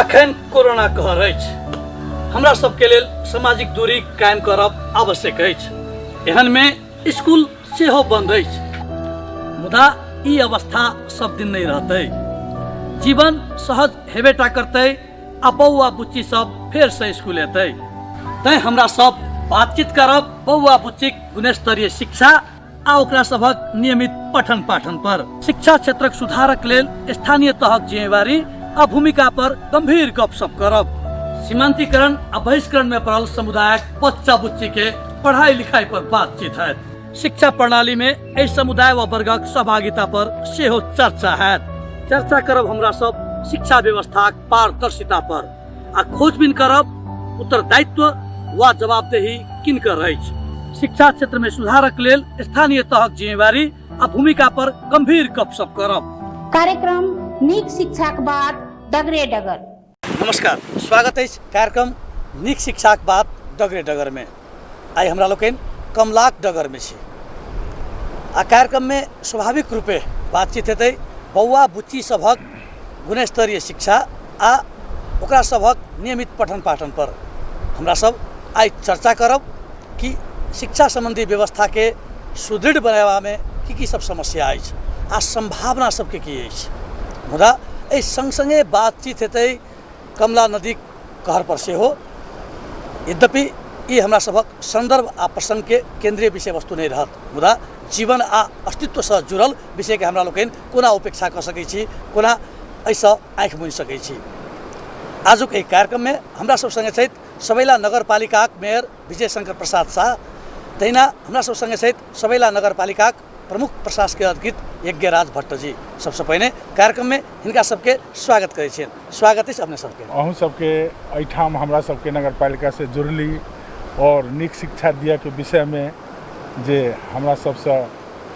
अखन कोरोना कहर अछि, हमरा सबके लेल सामाजिक दूरी कायम करब आवश्यक अछि। एहन में स्कूल सेहो बंद अछि, मुदा ई अवस्था सब दिन नहीं रहतै। जीवन सहज हेबेटा करतै आ बौआ बुच्ची सब फेर से स्कूल एतै। तैं हमरा सब बातचीत करब बौआ बुच्चीक गुणस्तरीय शिक्षा आ ओकरा सभक नियमित पठन पाठन पर। शिक्षा क्षेत्रक सुधारक लेल स्थानीय तहक जिम्मेवारी आ भूमिका पर गंभीर गपशप करब। सीमांतीकरण आ बहिष्करण में पड़ल समुदायक बच्चा बुच्ची के पढ़ाई लिखाई पर बातचीत है। शिक्षा प्रणाली में एहि समुदाय व वर्गक सहभागिता पर सेहो चर्चा है। चर्चा करब हमरा सब शिक्षा व्यवस्था पारदर्शिता पर आ खोजबीन करब उत्तरदायित्व वा जवाबदेही किनकर अछि। शिक्षा क्षेत्र में सुधारक लेल स्थानीय तहक जिम्मेवारी आ भूमिका पर गंभीर गपशप करब। कार्यक्रम नीक शिक्षाक बात डगरे डगर। नमस्कार, स्वागत है कार्यक्रम नीक शिक्षाक बात डगरे डगर में। आई हमरा लोकनि कमलाक डगर में छी आ कार्यक्रम में स्वाभाविक रूपे बातचीत हेतै बौआ बुच्ची सभक गुणस्तरीय शिक्षा आ ओकरा सभक नियमित पठन पाठन पर। हमरा सब आई चर्चा करब कि शिक्षा संबंधी व्यवस्था के सुदृढ़ बनाबा में की सब समस्या अछि आ संभावना सबके की अछि। मुदा एहि संग संगे बातचीत हेतै कमला नदी कहर पर सेहो। यद्यपि ई हमरा सबक संदर्भ आ प्रसंग के केंद्रीय विषय वस्तु नहीं रहत, मुदा जीवन आ अस्तित्व से जुड़ल विषय के हमरा लोकनि कोना उपेक्षा कर सकै छी, कोना एहिसँ आँखि मुनि सकै छी। आजुक एहि कार्यक्रम में हमरा सब संगे सहित सबैला नगरपालिकाक मेयर विजय शंकर प्रसाद शाह, तहिना हमरा सब संगे सहित सबैला नगरपालिकाक प्रमुख प्रशासकीय अधिकृत यज्ञराज भट्ट जी। सबसे पहले कार्यक्रम में हिनका सबके स्वागत करै छियनि। स्वागत अछि अपने सबके। अहूँ सबके एहिठाम हमरा सबके नगरपालिका से जुड़ली और नीक शिक्षा दिए के विषय में जे हमरा सबसे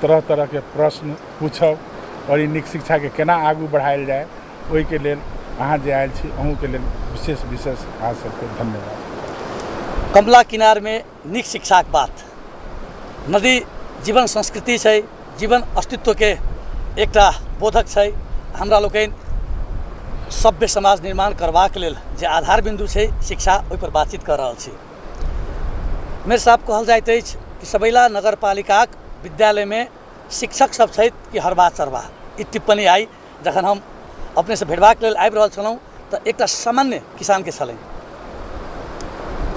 तरह तरह के प्रश्न पूछब और ई नीक शिक्षा के केना आगू बढ़ायल जाए ओहि के लेल अहाँ जे आयल छी अहूँ के लेल विशेष विशेष अहाँ सबके धन्यवाद। कमला किनार में नीक शिक्षा के बात। नदी जीवन संस्कृति छै, जीवन अस्तित्व के एकटा बोधक छै। हमरा लोकनि सभ्य समाज निर्माण करबाक लेल जे आधार बिंदु छै शिक्षा, ओहि पर बातचीत कर रहल छी। मेयर साहब कहल जाइत अछि कि सबैला नगरपालिकाक विद्यालय में शिक्षक सब छथि कि हरबा चरबा। ई टिप्पणी आई जखन हम अपने से भेटबाक लेल आबि रहल छलहुँ तऽ एकटा सामान्य किसान के छलै।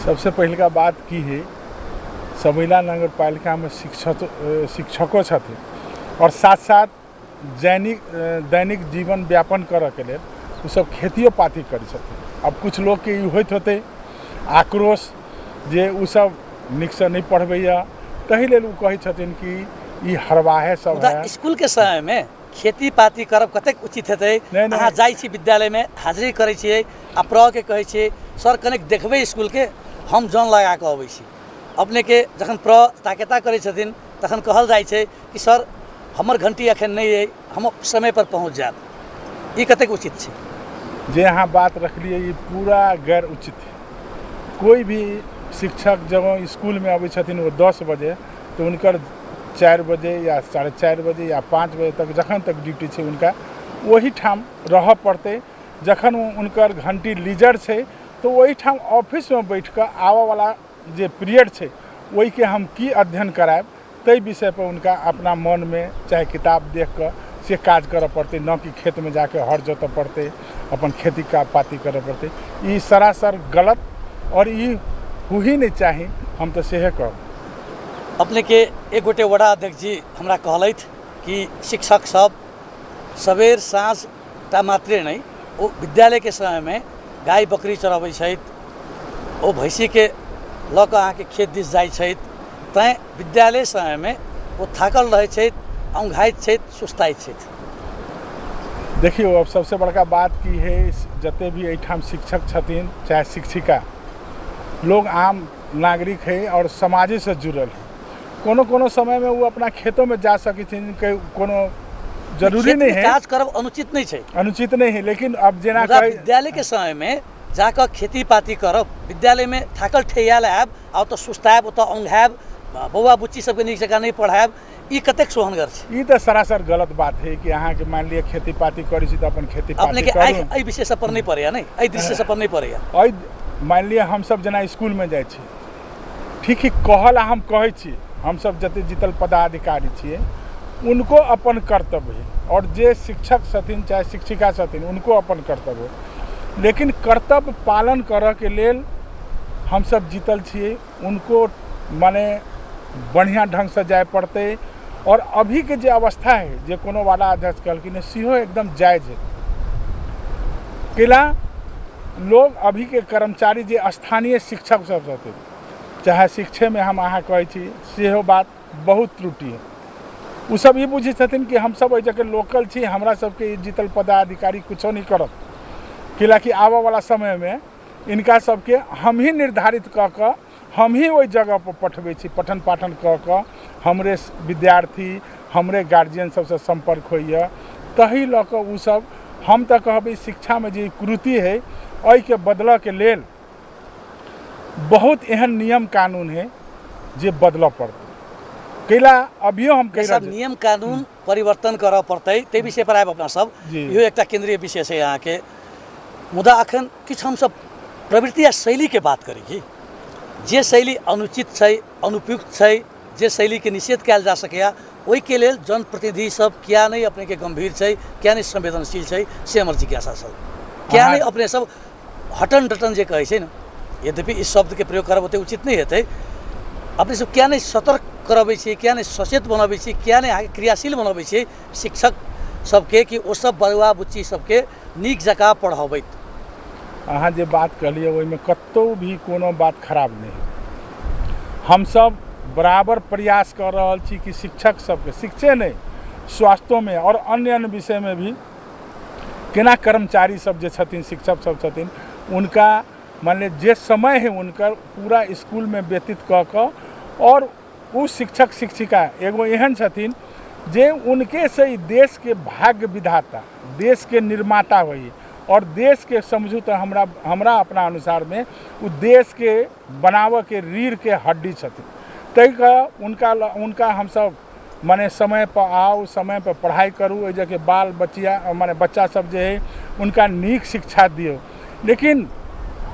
सबसे पहिलका बात की है, सबैला नगरपालिका में शिक्षकों छथिन और साथ साथ दैनिक जीवन व्यापन करऽ के लेल उ सब खेतियो पाती करै छथिन। अब कुछ लोग के ई होइत होते आक्रोश जे उ सब नीक से नहीं पढ़बैया, तही लेल उ कहै छथिन कि ई हरवाहे सब है। स्कूल के समय में खेती पाती करब कतेक उचित हेतै। अहाँ जाइ छी विद्यालय में हाजिरी करै छियै आ प्र के कहै छियै सर कनेक देखबै स्कूल के, हम जन लगा के अबै छी। अपने के जखन प्र ताकेता करै छथिन तखन कहल जाइ छै कि सर हमर घंटी अखन नहीं है, हम समय पर पहुँच जाएब। ई कतेक उचित छै? जे अहाँ बात रखलिए ये पूरा गैर उचित है। कोई भी शिक्षक जब स्कूल में अबै छथिन वो 10 बजे तो उनकर 4 बजे या 4:30 बजे या 5 बजे तक जखन तक ड्यूटी छै उनका वही ठाम रह पड़ते। जखन उनकर घंटी लीजर छै तो वही ठाम ऑफिस में बैठ कर आवा वाला जे पीरियड छै वही के हम की अध्ययन कराएब तै विषय पर उनका अपना मन में चाहे किताब देख कर से काज करऽ पड़ते, न कि खेत में जाके हर जोतऽ पड़ते, अपन खेती का पाती करऽ पड़ते। ई सरासर गलत और ई हो ही नहीं चाही। हम तो सेहे कहब। अपने के एक गोटे वड़ा अध्यक्ष जी हमरा कहलथि कि शिक्षक सब सवेर साँझ टा मात्रे नहीं, वो विद्यालय के समय में गाय बकरी चराबै छथि, ओ भैंसी के लऽ कऽ अहाँके खेत दिस जाइ छथि। तैँ विद्यालय समय में वो थाकल रहै छथि, औंघाइत छथि, सुस्ताइत छथि। देखियो अब सबसे बड़का बात की है, जते भी एहिठाम शिक्षक छथिन चाहे शिक्षिका लोग आम नागरिक है और समाजे से जुड़ल है। कोनो समय में वो अपना खेतों में जा सकै छथिन, कोनो जरूरी नहीं है। काज करब अनुचित नहीं है, अनुचित नहीं है, लेकिन अब जेना विद्यालय के समय में जाकर खेती पाती करब, विद्यालय में थाकल ठेहियाल आयब आ तो सुस्तायब, ओतऽ औंघायब, बौआ बुच्ची सबके नीक जकाँ नहीं पढ़ायब, ई कतेक सोहन गर्छ ये तो सरासर गलत बात है कि अहाँ के मान लिया खेती पाती करी छी तो अपन खेती अपने पाती के करू आई विषय से पर नहीं पड़े नहीं आई दृश्य से पर नहीं पड़े अइ मान लिया हम सब जना स्कूल में जाइ छी ठीक है कहल हम कहै छी हम सब जते जीतल पदाधिकारी छिए उनको अपन कर्तव्य है और जे शिक्षक छथिन चाहे शिक्षिका छथिन उनको अपन कर्तव्य है लेकिन कर्तव्य पालन करऽ के लेल हम सब जीतल छिए उनको माने बढ़िया ढंग से जाय पड़ते और अभी के जे अवस्था है जे कोनो वाला अध्यक्ष कहलखिन सेहो एकदम जायज है कैला लोग अभी के कर्मचारी जे स्थानीय शिक्षक सब छथिन चाहे शिक्षे में हम अहाँ कहै छी सेहो बात बहुत त्रुटि है उ सब ये बुझै छथिन कि हम सब ओइ जगह लोकल छी हमरा सबके जीतल पदाधिकारी कुछो नहीं करत कैलाकि आबऽ वाला समय में इनका सबके हम ही निर्धारित कऽ कऽ हम ही ओइ जगह पर पठबै छी पठन पाठन कऽ कऽ हमरे विद्यार्थी हमरे गार्जियन सबसे संपर्क होइए तही लऽ कऽ उ सब हम तऽ कहबै शिक्षा में जे कुरीति है ओइ के बदलऽ के लेल बहुत एहन नियम कानून है जे बदलऽ पड़तै कैला अभियो हम कह सब नियम कानून परिवर्तन करऽ पड़तै ते विषय पर आब अपना सब इहो एकटा केंद्रीय विषय छै यहाँ के मुदा अखन किछु हम सब प्रवृत्ति या शैली के बात करी कि जे शैली अनुचित छै अनुपयुक्त छै जे शैली के निषेध कयल जा सकैया ओहि के लेल जनप्रतिनिधि सब किया नहीं अपने के गंभीर छै किया नहीं संवेदनशील छै से हमर जिज्ञासा छै किया नहीं अपने सब हटन डटन जे कहै छै न यद्यपि इस शब्द के प्रयोग करब ओते उचित नहीं हेतै अपने सब किया नहीं सतर्क करबै छी किया नहीं सचेत बनबै छी किया नहीं क्रियाशील बनबै छी शिक्षक सबके कि ओ सब बड़ुआ बुच्ची सबके नीक जकाँ पढ़ाबैत अहाँ जे बात कहलिए ओहिमे कतौ भी कोनो बात खराब नहीं हम सब बराबर प्रयास कर रहल छी कि शिक्षक सबके शिक्षे नहीं स्वास्थ्यों में और अन्य विषय में भी केना कर्मचारी सब जे छथिन शिक्षक सब छथिन उनका मान ली जे समय है उनकर पूरा स्कूल में व्यतीत कऽ कऽ और उ शिक्षक शिक्षिका एगो एहन छथिन जे उनके से ही देश के भाग्य विधाता देश के निर्माता होई और देश के समझू तो हमरा अपना अनुसार में उ देश के बनावऽ के रीढ़ के हड्डी छथिन तै का उनका हम सब माने समय पर आओ समय पर पढ़ाई करूँ ओइ जगह बाल बच्चिया माने बच्चा सब जे है उनका नीक शिक्षा दियो लेकिन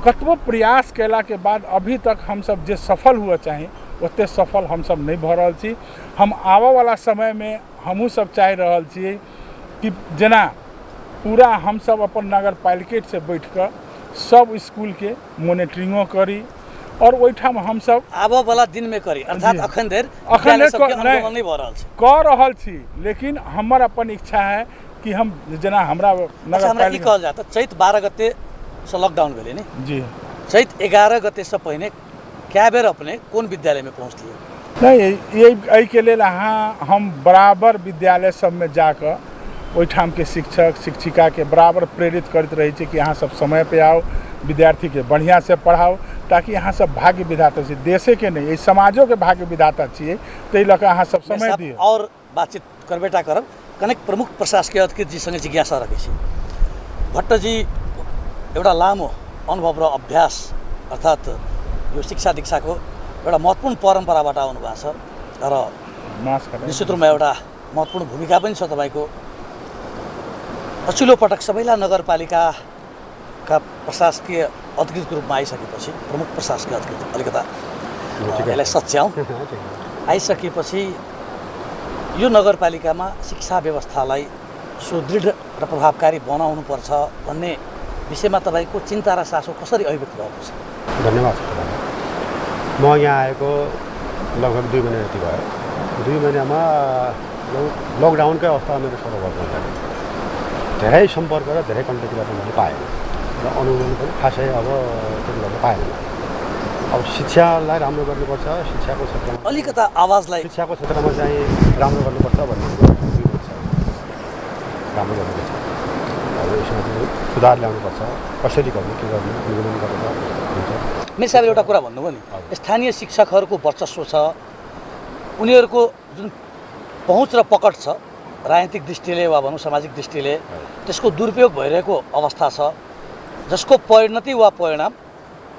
कतबो प्रयास केला के बाद अभी तक हम सब जे सफल हुआ चाहे ओते सफल हम सब नहीं भऽ रहल छी हम आबऽ वाला समय में हमहूँ सब चाहि रहल छी कि जेना पूरा हम सब अपन नगर पालिका से बैठ कर सब स्कूल के मॉनिटरिंगो करी और ओइठाम हम सब आबऽ वाला दिन में करी अर्थात अखन देर नहीं भऽ रहल छै कऽ रहल छी लेकिन हमर अपन इच्छा है कि हम जेना हमरा नगर हमरा की कहल जात चैत 12 गते से लॉकडाउन भेलै ने जी चैत 11 गते से पहिने क्या बेर अपने कौन विद्यालय में पहुँचलिए नहीं ये के लेल अहाँ हम बराबर विद्यालय सब में जाकर ओइठाम के शिक्षक शिक्षिका के बराबर प्रेरित करते रहे छी कि अहाँ सब समय पे आओ विद्यार्थी के बढ़िया से पढ़ाओ ताकि अहाँ सब भाग्य विधाता छी देशे के नहीं समाजों के भाग्य विधाता छिए तै लऽ कऽ अहाँ सब समय दिए और बातचीत करबेटा करब कनेक प्रमुख प्रशासकीय अधिकृत जी संगे जिज्ञासा रखै छी भट्ट जी एउटा लामो अनुभव र अभ्यास अर्थात यो शिक्षा दीक्षाको एउटा महत्त्वपूर्ण परम्पराबाट आउनु भएको छ र निश्चित रूपमा एउटा महत्त्वपूर्ण भूमिका पनि छ तपाईँको पछिल्लो पटक सबैला नगरपालिकाका प्रशासकीय अधिकृतको रूपमा आइसकेपछि प्रमुख प्रशासकीय अधिकृत अलिकता यसलाई सच्याउँ आइसकेपछि यो नगरपालिकामा शिक्षा व्यवस्थालाई सुदृढ र प्रभावकारी बनाउनुपर्छ भन्ने विषयमा तपाईँको चिन्ता र चासो कसरी अभिव्यक्त भएको छ धन्यवाद म यहाँ आएको लगभग 2 महिना जति भयो 2 महिनामा लकडाउनकै अवस्थामा मेरो सरोवर हुँदैन धेरै सम्पर्क र धेरै कन्ट्याक्ट गर्न मैले पाएँ र अनुभव पनि खासै अब त्यति गर्न पाएन अब शिक्षालाई राम्रो गर्नुपर्छ शिक्षाको क्षेत्रमा अलिकता आवाजलाई शिक्षाको क्षेत्रमा चाहिँ राम्रो गर्नुपर्छ भन्ने राम्रो गर्नुपर्छ अब यसमा चाहिँ सुधार ल्याउनुपर्छ कसरी गर्ने के गर्ने निर्णय गरेर हुन्छ मेरो साहब एउटा कुरा भन्नुभयो नि स्थानीय शिक्षकहरूको वर्चस्व छ उनीहरूको जुन पहुँच र पकड छ राजनीतिक दृष्टिले वा भनौँ सामाजिक दृष्टिले त्यसको दुरुपयोग भइरहेको अवस्था छ जसको परिणति वा परिणाम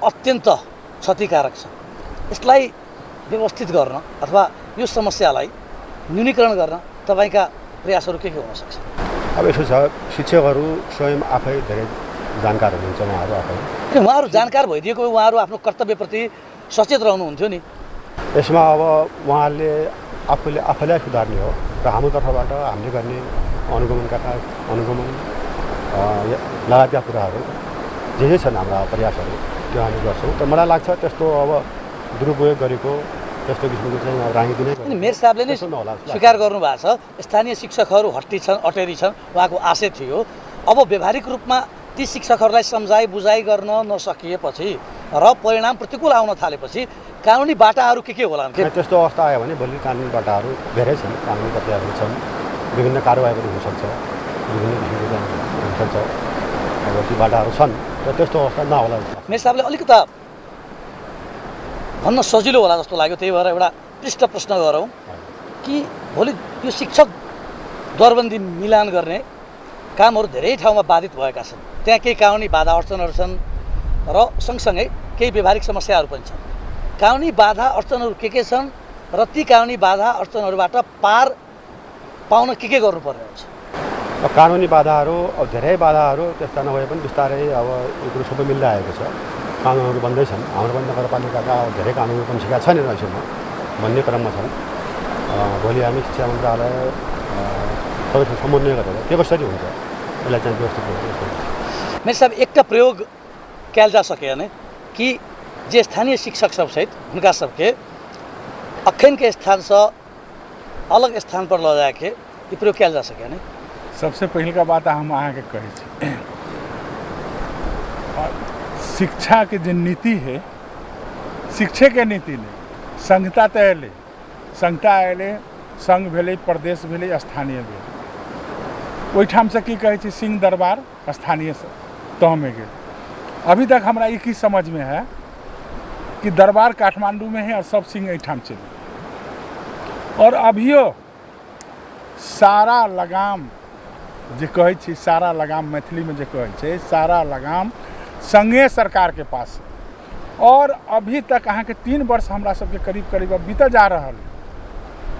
अत्यन्त क्षतिकारक छ यसलाई व्यवस्थित गर्न अथवा यो समस्यालाई न्यूनीकरण गर्न तपाईँका प्रयासहरू के हुन सक्छ? अब यसो छ, शिक्षकहरू स्वयं आफै धेरै जानकार हुनुहुन्छ, उहाँहरू आफै। उहाँहरू जानकार भइदिएको उहाँहरू आफ्नो कर्तव्यप्रति सचेत रहनुहुन्थ्यो नि। यसमा अब उहाँहरूले आफैलाई सुधार्ने हो र हाम्रो तर्फबाट हामीले गर्ने अनुगमन लगायतका कुराहरू जे छन् हाम्रा प्रयासहरू त्यो हामी गर्छौँ। त मलाई लाग्छ त्यस्तो अब दुरुपयोग गरेको त्यस्तो किसिमको चाहिँ राजनीति नै अनि मेयर साहबले नै स्वीकार गर्नुभएको छ स्थानीय शिक्षकहरू अटेरी छन्, उहाँको आशय थियो। अब व्यावहारिक रूपमा ती शिक्षकहरूलाई सम्झाइ बुझाइ गर्न नसकिएपछि र परिणाम प्रतिकूल आउन थालेपछि कानुनी बाटाहरू के होलान्? त्यस्तो अवस्था आयो भने भोलि कानुनी बाटाहरू धेरै छन्, कानुनी प्रक्रियाहरू छन्, विभिन्न कारवाही पनि हुनसक्छ, विभिन्न किसिमको हुनसक्छ। अब ती बाटाहरू छन् र त्यस्तो अवस्था नहोला। मेयर साहबले अलिकता भन्न सजिलो होला जस्तो लाग्यो, त्यही भएर एउटा पृष्ठ प्रश्न गरौँ कि भोलि यो शिक्षक दरबन्दी मिलान गर्ने कामहरू धेरै ठाउँमा बाधित भएका छन्। त्यहाँ केही कानुनी बाधा अडचनहरू छन् र सँगसँगै केही व्यवहारिक समस्याहरू पनि छन्। कानुनी बाधा अडचनहरू के छन् र ती कानुनी बाधा अडचनहरूबाट पार पाउन के गर्नुपर्ने हुन्छ? कानुनी बाधाहरू अब धेरै बाधाहरू त्यस्ता नभए पनि बिस्तारै अब यो कुरो सबै मिल्दै आएको छ, कानुनहरू बन्दैछन्। हाम्रो पनि नगरपालिकाका धेरै कानुनहरू पनि सिकेका छैनन् अहिलेसम्म, भन्ने क्रममा छन्। भोलि हामी शिक्षा मन्त्रालय सबैसँग समन्वय गरेर के कसरी हुन्छ यसलाई चाहिँ व्यवस्थित गर्छ। मेयर साहब एकटा प्रयोग कयल जा सके ने कि जे स्थानीय शिक्षक सब सहित उनका सबके अखन के स्थान से अलग स्थान पर ल जाके ये प्रयोग कयल जा सके ने? सबसे पहले का बात हम अहाँ के कहै छी, शिक्षा के जो नीति है शिक्षे के नीति नहीं, संहिता तो अयलै, संहिता अयलै, संघ भेलै, प्रदेश भेलै, स्थानीय भेलै। ओहिठाम से की कहै छी सिंह दरबार स्थानीय तह में गेल। अभी तक हमरा एक ही समझ में है कि दरबार काठमांडू में है और सब सिंह एहिठाम चलि। और अभियो सारा लगाम जे कहै छी, सारा लगाम मैथिली में जे कहै छै, सारा लगाम संघे सरकार के पास है। और अभी तक अहाँ के 3 वर्ष हमरा सबके करीब करीब अब बीत जा रहा है।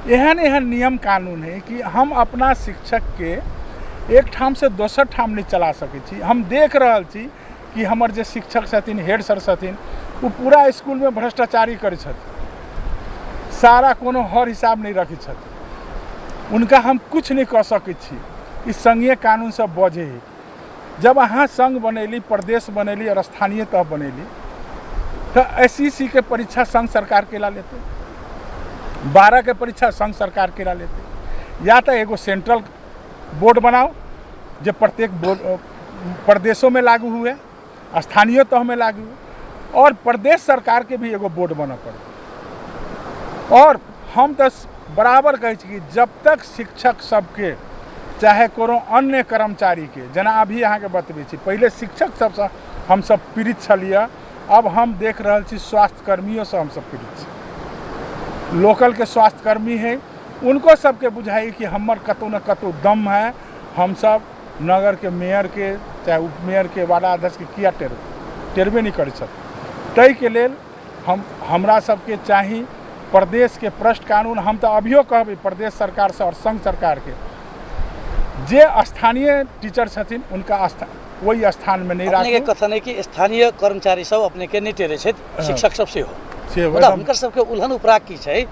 एहन नियम कानून है कि हम अपना शिक्षक के एक ठाम से दोसर ठाम नहीं चला सकै छी। हम देख रहल छी कि हमर जे शिक्षक छथिन, हेड सर छथिन, वो पूरा स्कूल में भ्रष्टाचारी करै छथिन, सारा कोनो हर हिसाब नहीं रखै छथिन। उनका हम कुछ नहीं कह सकै छी। इस संघीय कानून से बजे है। जब अहाँ संघ बनैली, प्रदेश बनैली और स्थानीय तह बनैली तो SEC के परीक्षा संघ सरकार केला लेते, 12 के परीक्षा संघ सरकार केला लेते। या तो एगो सेंट्रल बोर्ड बनाओ जो प्रत्येक प्रदेशों में लागू हुए, स्थानीय तह में लागू हुए, और प्रदेश सरकार के भी एगो बोर्ड बना पड़े। और हम तो बराबर कहै छी कि जब तक शिक्षक सबके चाहे कोनो अन्य कर्मचारी के, जना अभी अहाँ के बतबै छी, पहले शिक्षक सबसे हम सब पीड़ित छलिए, अब हम देख रहल छी स्वास्थ्य कर्मियों से हम सब पीड़ित छी। लोकल के स्वास्थ्य कर्मी है, उनको सबके बुझाई कि हमर कतौ न कतौ दम है, हम सब नगर के मेयर के चाहे उप मेयर के वार्ड अध्यक्ष के किया टेरबे नहीं करै छथि। ताहि के लेल हमरा सबके चाही प्रदेश के भ्रष्ट कानून। हम तो अभियो कहबै प्रदेश सरकार से और संघ सरकार के, जे स्थानीय टीचर छथिन उनका वही स्थान में नहीं राखू। अपने के कथन है कि स्थानीय कर्मचारी सब अपने के नहीं टेरे छथि, शिक्षक सब से हो। मतलब हुनकर सबके उल्हन उपराग की छै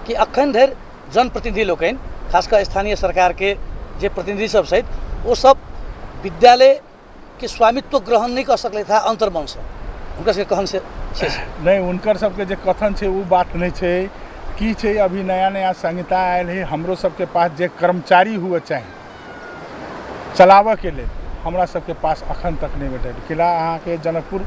कि अखन धरि जनप्रतिनिधि लोकनि, खासकर स्थानीय सरकार के जे प्रतिनिधि सब सहित, वो सब विद्यालय के स्वामित्व ग्रहण नहीं कर सकले था अंतर्मन से। उनकर सबके कहन से नहीं, उनकर सबके जे कथन छै वो बात नहीं छै। की छै, अभी नया संहिता आयल है, हमरो सबके पास जे कर्मचारी हुए चाहिए चलावऽ के लिए, हमरा सबके पास अखन तक नहीं भेटल। किला अहाँ के जनकपुर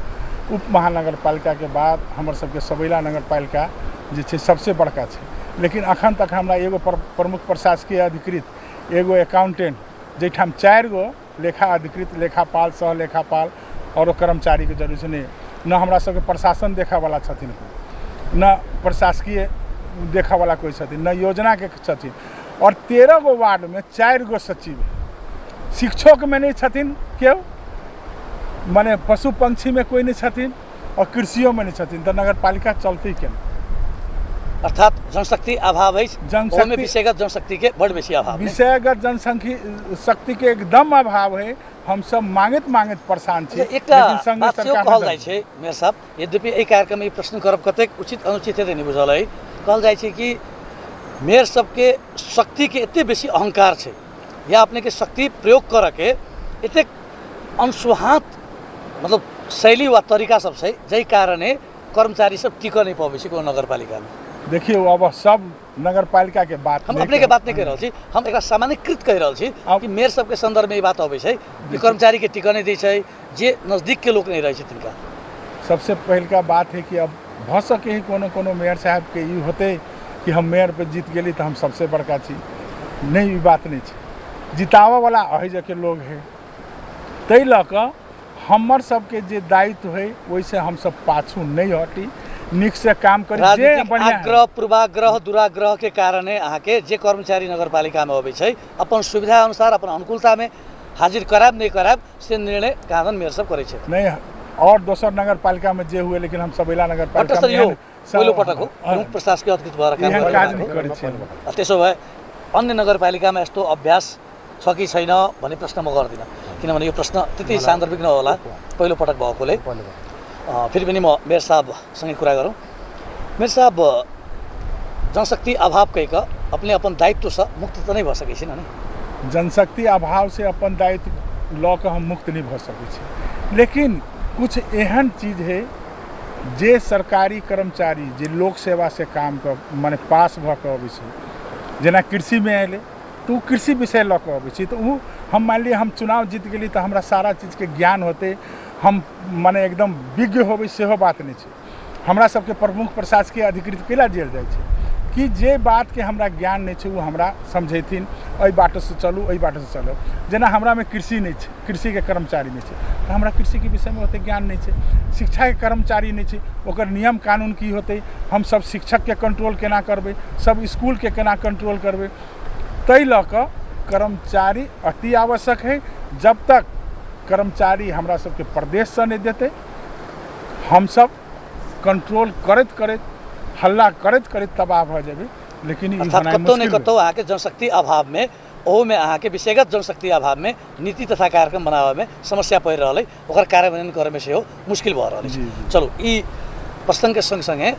उप महानगर पालिका के बाद हमर सबके सबैला नगर पालिका जे छै सबसे बड़का छै, लेकिन अखन तक हमरा एगो प्रमुख प्रशासकीय अधिकृत, एगो अकाउंटेंट, जैठाम 4 गो लेखा अधिकृत, लेखापाल, सह लेखापाल और कर्मचारी के जरूरत नहीं। न हमरा सबके प्रशासन देखा वाला छथिन, न प्रशासकीय देखा वाला कोई छथिन, न योजना के छथिन। और 13 गो वार्ड में 4 गो सचिव, शिक्षक में नहीं छथिन क्यों, माने पशु पंक्षी में कोई नहीं छथिन और कृषियों में नहीं छथिन, तो नगर पालिका चलते क्या? अर्थात जनशक्ति अभाव है, जनशक्ति- ओमे विषयगत जनशक्ति के बड़ बेसी अभाव है। विषयगत जनसंख्या शक्ति के एकदम अभाव है। हम सब मांगत परेशान छी। एकटा लेकिन संघ बात सेहो सरकार कहल ने जाइ छै मेयर साहब, यद्यपि एहि कार्यक्रम में प्रश्न करब कतेक उचित अनुचित हेतै नहीं बुझल है। कहल जाइ छै कि मेयर सबके शक्ति के एते बेसी अहंकार छै या अपने के शक्ति प्रयोग कर के एते अनसुहात मतलब शैली वा तरीका सब छै जै कारणे कर्मचारी सब टिक नहीं पाबै छै कोनो नगरपालिका में। देखिए अब सब नगर पालिका के बात हम नहीं अपने के कर- बात नहीं कह रहल छी, हम एकरा सामान्यकृत कह रहल छी अब- कि मेयर सबके संदर्भ में ई बात अबै छै कि कर्मचारी के टिक नहीं दै छै, जे नजदीक के लोग नहीं रहे छै तिनका। सबसे पहिलका बात है कि अब भ सके ही कोनो मेयर साहब के ई होते कि हम मेयर पे जीत गेली तो हम सबसे बड़का छी। नहीं, ई बात नहीं छै। जितावा वाला अहि जके लोग है, तै लऽ कऽ हमर सबके जे दायित्व है वैसे हम सब पाछू नहीं हटी, नीक से काम करी। जे राजनीतिक बढ़िया है। आग्रह पूर्वाग्रह दुराग्रह के कारणे अहाँके जे कर्मचारी नगरपालिका में अबै छै अपन सुविधा अनुसार अपन अनुकूलता में हाजिर कराब नहीं कराब से निर्णय कानून मेयर सब करै छै। नहीं, और दोसर नगर पालिका में जे हुए, लेकिन हम सबैला नगर पालिका पटक यो में पहिलो पटक हो प्रमुख प्रशासकीय अधिकृत भएर काम एहन काज गरिरहेको नहीं हो। करै छी। त्यसो भए अन्य नगरपालिकामा यस्तो अभ्यास छ कि छैन भन्ने प्रश्न म गर्दिनँ, किनभने यो प्रश्न त्यति सान्दर्भिक नहोला, पहिलो पटक भएकोले। फेरि पनि म मेयर साहबसँगै कुरा गरौँ। मेयर साहब, जनशक्ति अभाव कहिक अपने अपन दायित्व से मुक्त त नहीं भ सकै छिन नि। जनशक्ति अभाव से अपन दायित्व लऽ कऽ हम मुक्त नहीं भऽ सकै छी, लेकिन कुछ एहन चीज है जे सरकारी कर्मचारी जे लोक सेवा से काम कर माने पास भऽ कऽ अबै छै, जेना कृषि में अयलै तो कृषि विषय लऽ कऽ अबै छै, तो उ हम मान लिअ हम चुनाव जीत गेली तो हमरा सारा चीज के ज्ञान होते, हम माने एकदम विज्ञ होबै सेहो बात नहीं छै। हमरा सबके प्रमुख प्रशासकीय अधिकृत कैला देल जाइ छै कि जे बात के हमरा ज्ञान नहीं छै वो हमरा समझेथिन, एहि बाट से चलू एहि बाट से चलो। जेना हमरा में कृषि नहीं छै, कृषि के कर्मचारी नहीं छै, तो हमरा कृषि के विषय में ओते ज्ञान नहीं छै। शिक्षा के कर्मचारी नहीं छै, ओकर नियम कानून की होते, हम सब शिक्षक के कंट्रोल केना करबै, सब स्कूल के केना कंट्रोल करबै। तै लऽ कऽ कर्मचारी अति आवश्यक है। जब तक कर्मचारी हमरा सबके प्रदेश से नहीं देते, हम सब कंट्रोल करैत करैत हल्ला करैत करैत तबाह भऽ जेबै। लेकिन ई अर्थात होनाइ कतौ नहीं मुश्किल कतौ अहाँके जनशक्ति अभाव में ओहू में अहाँके विषयगत जनशक्ति अभाव में नीति तथा कार्यक्रम बनावे में समस्या पड़ि रहल है, ओकर कार्यान्वयन करे में सेहो मुश्किल भऽ रहल जी, है। जी। चलू ई प्रसंग के संगे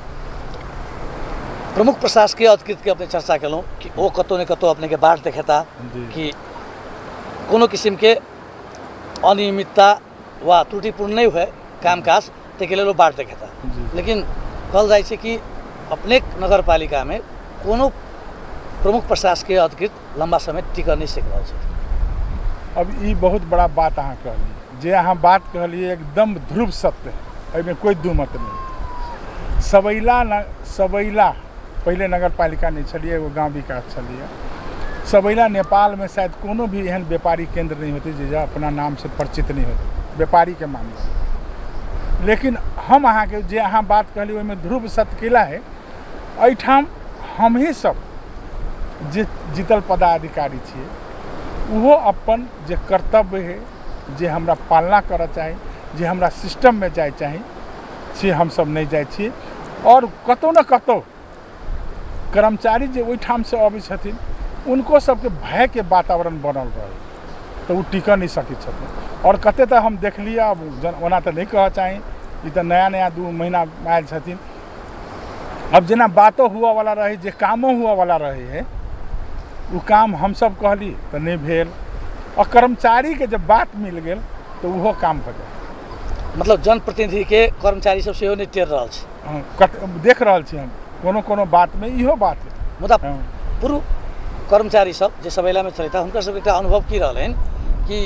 प्रमुख प्रशासकीय अधिकृत के अपने चर्चा केलहुँ कि वो कतौ नहीं कतौ अपने के बाट देखेता जी। कि कोनो किसिम के अनियमितता वा त्रुटिपूर्ण नहीं हुए कामकाज ताहिके लेल वो बाट देखेता। जी। लेकिन कहल जाइ छै कि अपने नगरपालिका में कोनो प्रमुख प्रशासकीय अधिकृत लंबा समय टिक नहीं सक रहल छै। अब ई बहुत बड़ा बात अहाँ कहलिए, जे अहाँ बात कहलिए एकदम ध्रुव सत्य है, एहिमे कोई दू मत नहीं। सबैला पहले नगर पालिका नहीं छलिए, एगो गाँव विकास छलिए। सबैला नेपाल में शायद कोनो भी एहन व्यापारी केंद्र नहीं होती जे अपना नाम से परिचित नहीं होती व्यापारी के मामले में। लेकिन हम अहाँ के जे अहाँ बात कहली ओहिमे ध्रुव सत्य केला है। एहिठाम हम ही सब जे जीतल पदाधिकारी छिए, उहो अपन जे कर्तव्य है, जे हमरा पालना करऽ चाही, जे हमरा सिस्टम में जाय चाही, से हम सब नहीं जाय छिए। और कतौ न कतौ कर्मचारी जे ओहिठाम से अबै छथिन, उनको सबके भय के वातावरण बनल रहे, तो वो टिक नहीं सकै छथिन। और कते तो हम देखलिए, अब ओना तो नहीं कह चाही, ई तो नया नया 2 महीना आयल छथिन। अब जेना बातो हुआ वाला रहे, जे कामो हुआ वाला रहे है, वो काम हम सब कहली तो नहीं भेल, और कर्मचारी के जब बात मिल गेल तो वो काम भऽ गेल। मतलब जनप्रतिनिधि के कर्मचारी सब सेहो नहीं टेर रहल छै। देख रहल छी हम कोनो बात में इहो बात है। मुदा पूर्व कर्मचारी सब जे सबैला में चलता हुनकर सबके एकटा अनुभव की रहलनि कि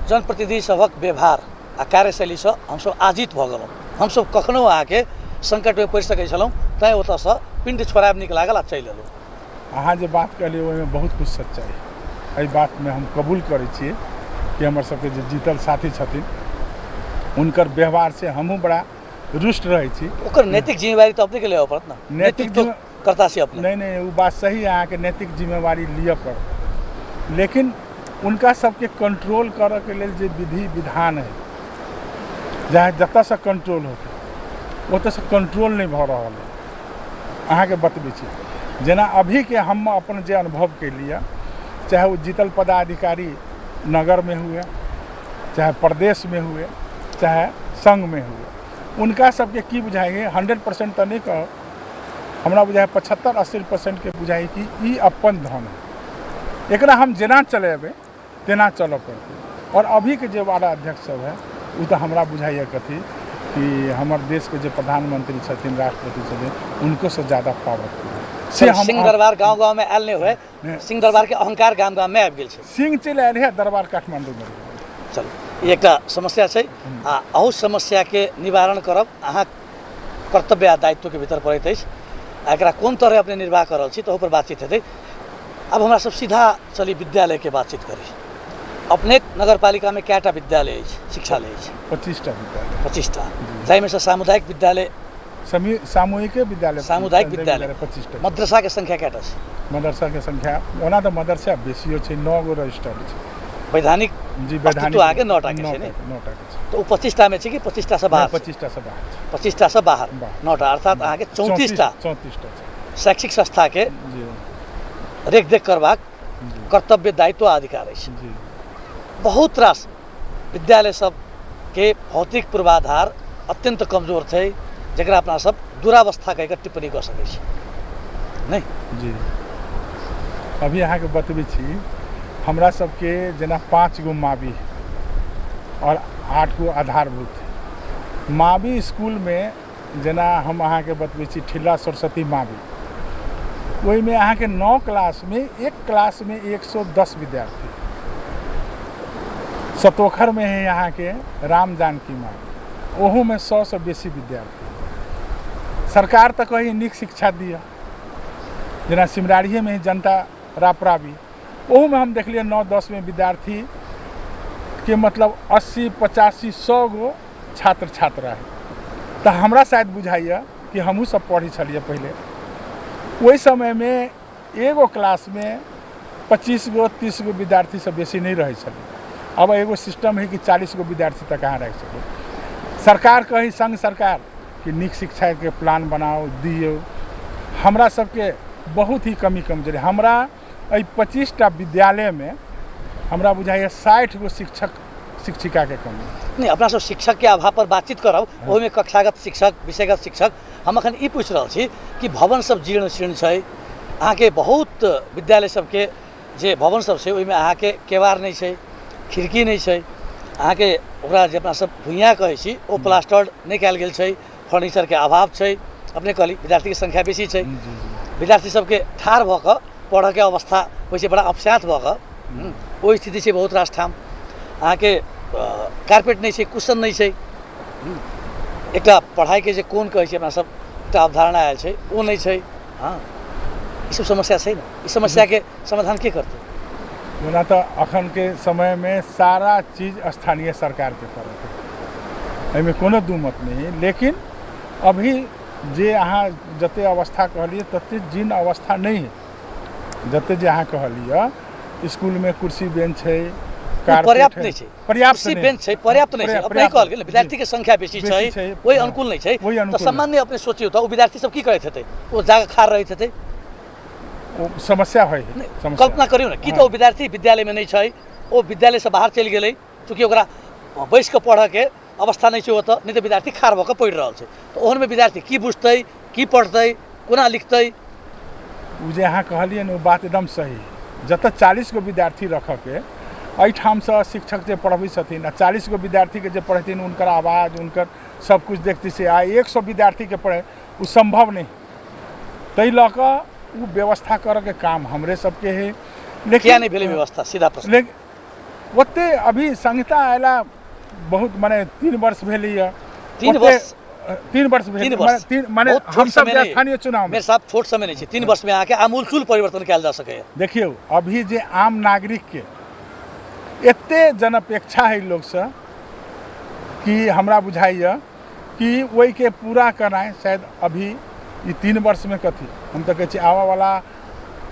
जनप्रतिनिधि सबक व्यवहार आ कार्यशैली से हमसब आजित भऽ गेलहुँ। हमसब कखनो अहाँके संकट में पड़ि सकै छलहुँ, तैँ ओतऽसँ पिण्ड छोड़ाब नीक लागल आ चलि एलहुँ। अहाँ जे बात कहलिए ओहिमे बहुत कुछ सच्चाई है। एहि बात में हम कबूल करै छियै कि हमर सबके जे जीतल साथी छथिन, उनकर व्यवहार से हमहूँ बड़ा रुष्ट रहै छी। ओकर नैतिक जिम्मेवारी तो अपने के लेबऽ पड़त ना, नैतिक तो करता छी अपने। नहीं, वो बात सही है, अहाँ के नैतिक जिम्मेवारी लिअ पड़त। लेकिन उनका सबके कंट्रोल करऽ के लेल जे विधि विधान है, जहाँ जतऽ से कंट्रोल होते ओतऽ से कंट्रोल नहीं भऽ रहल है। अहाँ के बतबै छी जेना अभी के हम अपन जे अनुभव के लिए, चाहे वो जीतल पदाधिकारी नगर में हुए, चाहे प्रदेश में हुए, चाहे संघ में हुए, उनका सबके की बुझाइ 100% तो नहीं कहो, हमरा बुझाइ 75-80% के बुझाइ कि ई अपन धन है, एकरा हम जेना चलेबे तेना चल पड़ते। और अभी के जो वाला अध्यक्ष सब है वो तो हमरा बुझाइए कथी कि हमारे देश के जो प्रधानमंत्री छथिन, राष्ट्रपति छथिन, उनको से ज़्यादा पावरफुल से हम सिंह दरबार गाँव में आयल नहीं हुए, सिंह दरबार के अहंकार गाँव में आबि गेल छै। सिंह चलि आयल है, दरबार काठमांडू में। चलू ई एकटा समस्या छै आ अहू समस्या के निवारण करब अहाँ कर्तव्य आ दायित्व के भीतर पड़ैत अछि। एकरा कोन तरह अपने निर्वाह कर रहल छी तऽ ओहि पर बातचीत हेतै। अब हमरा सब सीधा चली विद्यालय के बातचीत करी। अपने नगरपालिका में कैटा विद्यालय अछि, शिक्षालय अछि? 25टा विद्यालय। 25टा, जाहिमे से सामुदायिक विद्यालय, सामूहिक विद्यालय, सामुदायिक विद्यालय 25टा। मदरसा के संख्या कैटा छै? मदरसा के संख्या ओना तो मदरसा बेसियो छै, 9 गो रजिस्टर्ड छै। वैधानिक जी वैधानिक आगे 9टा के छै ने? 9टा के छै। तो ओ 25टा में छै कि 25टा से बाहर? 25टा से बाहर। 25टा से बाहर 9टा, अर्थात अहाँके 34टा शैक्षिक संस्था के रेखदेख करबाक कर्तव्य दायित्व अधिकार अछि। बहुत रास विद्यालय सब के भौतिक पूर्वाधार अत्यंत कमजोर छै, जकरा अपना सब दुरावस्था कह टिप्पणी कर सकै छी नहीं जी। अभी अहाँ के बतबै छी, हमरा सबके जेना 5 गो मावी और 8 गो आधारभूत। मावी स्कूल में जेना हम अहाँ के बतबै छी ठिल्ला सरस्वती मावी, वही में अहाँ के 9 क्लास में, एक क्लास में 110 विद्यार्थी। सतोखर में है यहाँ के राम जानकी मावी, ओहू में 100 से बेसी विद्यार्थी। सरकार तो कही निक शिक्षा दिया, जेना सिमरारिये में जनता रापरावी, ओहू में हम देखलिए 9-10 में विद्यार्थी के मतलब 80-85-100 गो छात्र छात्रा है। तो हमरा शायद बुझाइए कि हमहूँ सब पढ़ी छलिए पहले, वही समय में एगो क्लास में 25 गो 30 गो विद्यार्थी से बेसी नहीं रहे छलिए। अब एगो सिस्टम है कि 40 गो विद्यार्थी तक कहाँ रह सके। सरकार कही, संघ सरकार कि निक शिक्षा के प्लान बनाओ दियो, हमरा सबके बहुत ही कमी कमजोरी। हमरा 25टा विद्यालय में हमरा बुझाइए 60 गो शिक्षक शिक्षिका के कमी नहीं। अपना सब शिक्षक के अभाव पर बातचीत करब, ओहिमे कक्षागत शिक्षक, विषयगत शिक्षक। हम अखन ई पूछ रहल छी कि भवन सब जीर्ण शीर्ण छै, अहाँके बहुत विद्यालय सबके जे भवन सब छै ओहिमे अहाँके केवाड़ नहीं छै, खिड़की नहीं छै, अहाँके ओकरा जे अपना सब भुइयाँ कहै छी ओ प्लास्टर्ड नहीं कयल गेल छै, फर्नीचर के अभाव छै। अपने कहली विद्यार्थी के संख्या बेसी छै, विद्यार्थी सबके ठाढ़ भऽ कऽ पढ़ऽ के अवस्था होइ छै बड़ा अपसात भऽ कऽ, ओ स्थिति छै बहुत रास ठाम। अहाँके कारपेट नहीं छै, कुशन नहीं छै, एकटा पढ़ाई के जे कोन कहै छै अपना सब एकटा अवधारणा आयल छै ओ नहीं छै। हाँ, ई सब समस्या छै ने, ई समस्या के समाधान के करतै? जेना तो अखन के समय में सारा चीज स्थानीय सरकार के तरफ है, एहिमे कोनो दू मत नहीं। लेकिन अभी जे अहाँ जते अवस्था कहलिए तते जीर्ण अवस्था नहीं है। जते जे अहाँ कहलिए स्कूल में कुर्सी बेंच है, पर्याप्त नहीं छै, पर्याप्त बेंच छै, पर्याप्त नहीं छै। अपने कहल गेल विद्यार्थी के संख्या बेसी छै, वही अनुकूल नहीं छै। तो सामान्य अपने सोचियो तो विद्यार्थी सब की करैत हेतै? वो जाके खाड़ रहैत हेतै, समस्या है। कल्पना करियो ना कि तो विद्यार्थी विद्यालय में नहीं छै, वो विद्यालय से बाहर चलि गेलै, चूँकि ओकरा बैस के पढ़ऽ के अवस्था नहीं छै ओतऽ, नहीं तो विद्यार्थी खाड़ भऽ कऽ पढ़ि रहल छै। तो ओहन में विद्यार्थी की बुझतै, की पढ़तै, कोना लिखतै? ओ जे अहाँ कहलिए ने, वो बात एकदम सही। जतऽ 40 गो विद्यार्थी रखऽ के, एहिठाम से शिक्षक जे पढ़बै छथिन आ 40 गो विद्यार्थी के जे पढ़ेथिन, उनकर आवाज़, उनकर सब कुछ देखते से आ 100 विद्यार्थी के पढ़े वो संभव नहीं। तै लऽ कऽ वो व्यवस्था करऽ के काम हमरे सबके है। लेकिन क्या नहीं भेलै व्यवस्था? सीधा प्रश्न। लेकिन ओते अभी संहिता आयला बहुत माने 3 वर्ष भेलैया। 3 वर्ष माने हम सब स्थानीय चुनाव में मेरे साहब छोट समय नहीं छै, 3 वर्ष में आके आमूलचूल परिवर्तन कयल जा सकैए। देखियो अभी जे आम नागरिक के एते जनअपेक्षा है लोग से कि हमरा बुझाइए कि वही के पूरा करनाइ शायद अभी ये 3 वर्ष में कथी, हम तो कहै आवा वाला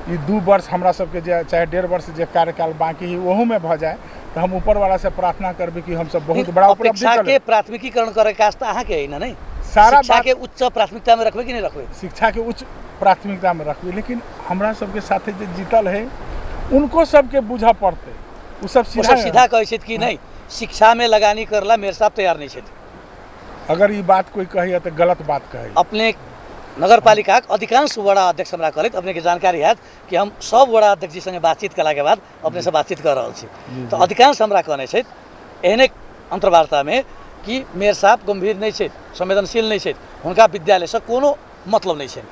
ये 2 वर्ष हमरा सबके जे चाहे 1.5 वर्ष जे कार्यकाल बाकी है ओहू में भ जाए, तो हम ऊपर वाला से प्रार्थना करबे कि हम सब बहुत बड़ा उपलब्धि अपेक्षा के प्राथमिकीकरण करे काज त अहाँ के है ना नहीं? सारा शिक्षा बात के उच्च प्राथमिकता में रखबे कि नहीं रखबे? शिक्षा के उच्च प्राथमिकता में रखबे, लेकिन हमरा सबके साथे जो जीतल है उनको सबके बुझा पड़ते। वो सब वो सब सीधा सीधा कहै छै कि नहीं शिक्षा में लगानी करला मेरे साहब तैयार नहीं छै। अगर ये बात कोई कही तो गलत बात कही। अपने नगरपालिका अधिकांश वडा अध्यक्ष हमरा कहलथि, अपने के जानकारी हैत कि हम सब वडा अध्यक्ष जी संगे बातचीत कला के बाद अपने से बातचीत कर रहल छी। तो अधिकांश हमरा कहने छै एहने अंतर्वार्ता में कि मेयर साहब गंभीर नहीं छै, संवेदनशील नहीं छै, हुनका विद्यालय से कोनो मतलब नहीं छै।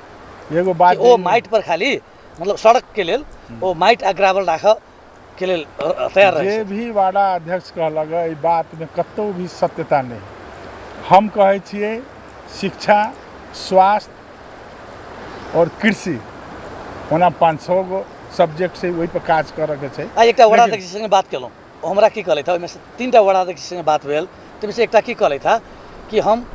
एगो बात ओ माइट पर खाली मतलब सड़क के लेल ओ माइट आ ग्रावल राख के लेल तैयार रहे जे छै। भी वार्डा अध्यक्ष कहलक ई बात में कतौ भी सत्यता नहीं। हम कहै छियै शिक्षा, स्वास्थ्य और कृषि ओना 500 गो सब्जेक्ट से वही पर काज करऽ के छै। आ एकटा वडा अध्यक्ष जी संगे बात केलहुँ, हमरा की कहले था ओहिमे से 3टा वडा अध्यक्ष जी संगे बात भेल, ताहिमे से एकटा की कहले था कि हम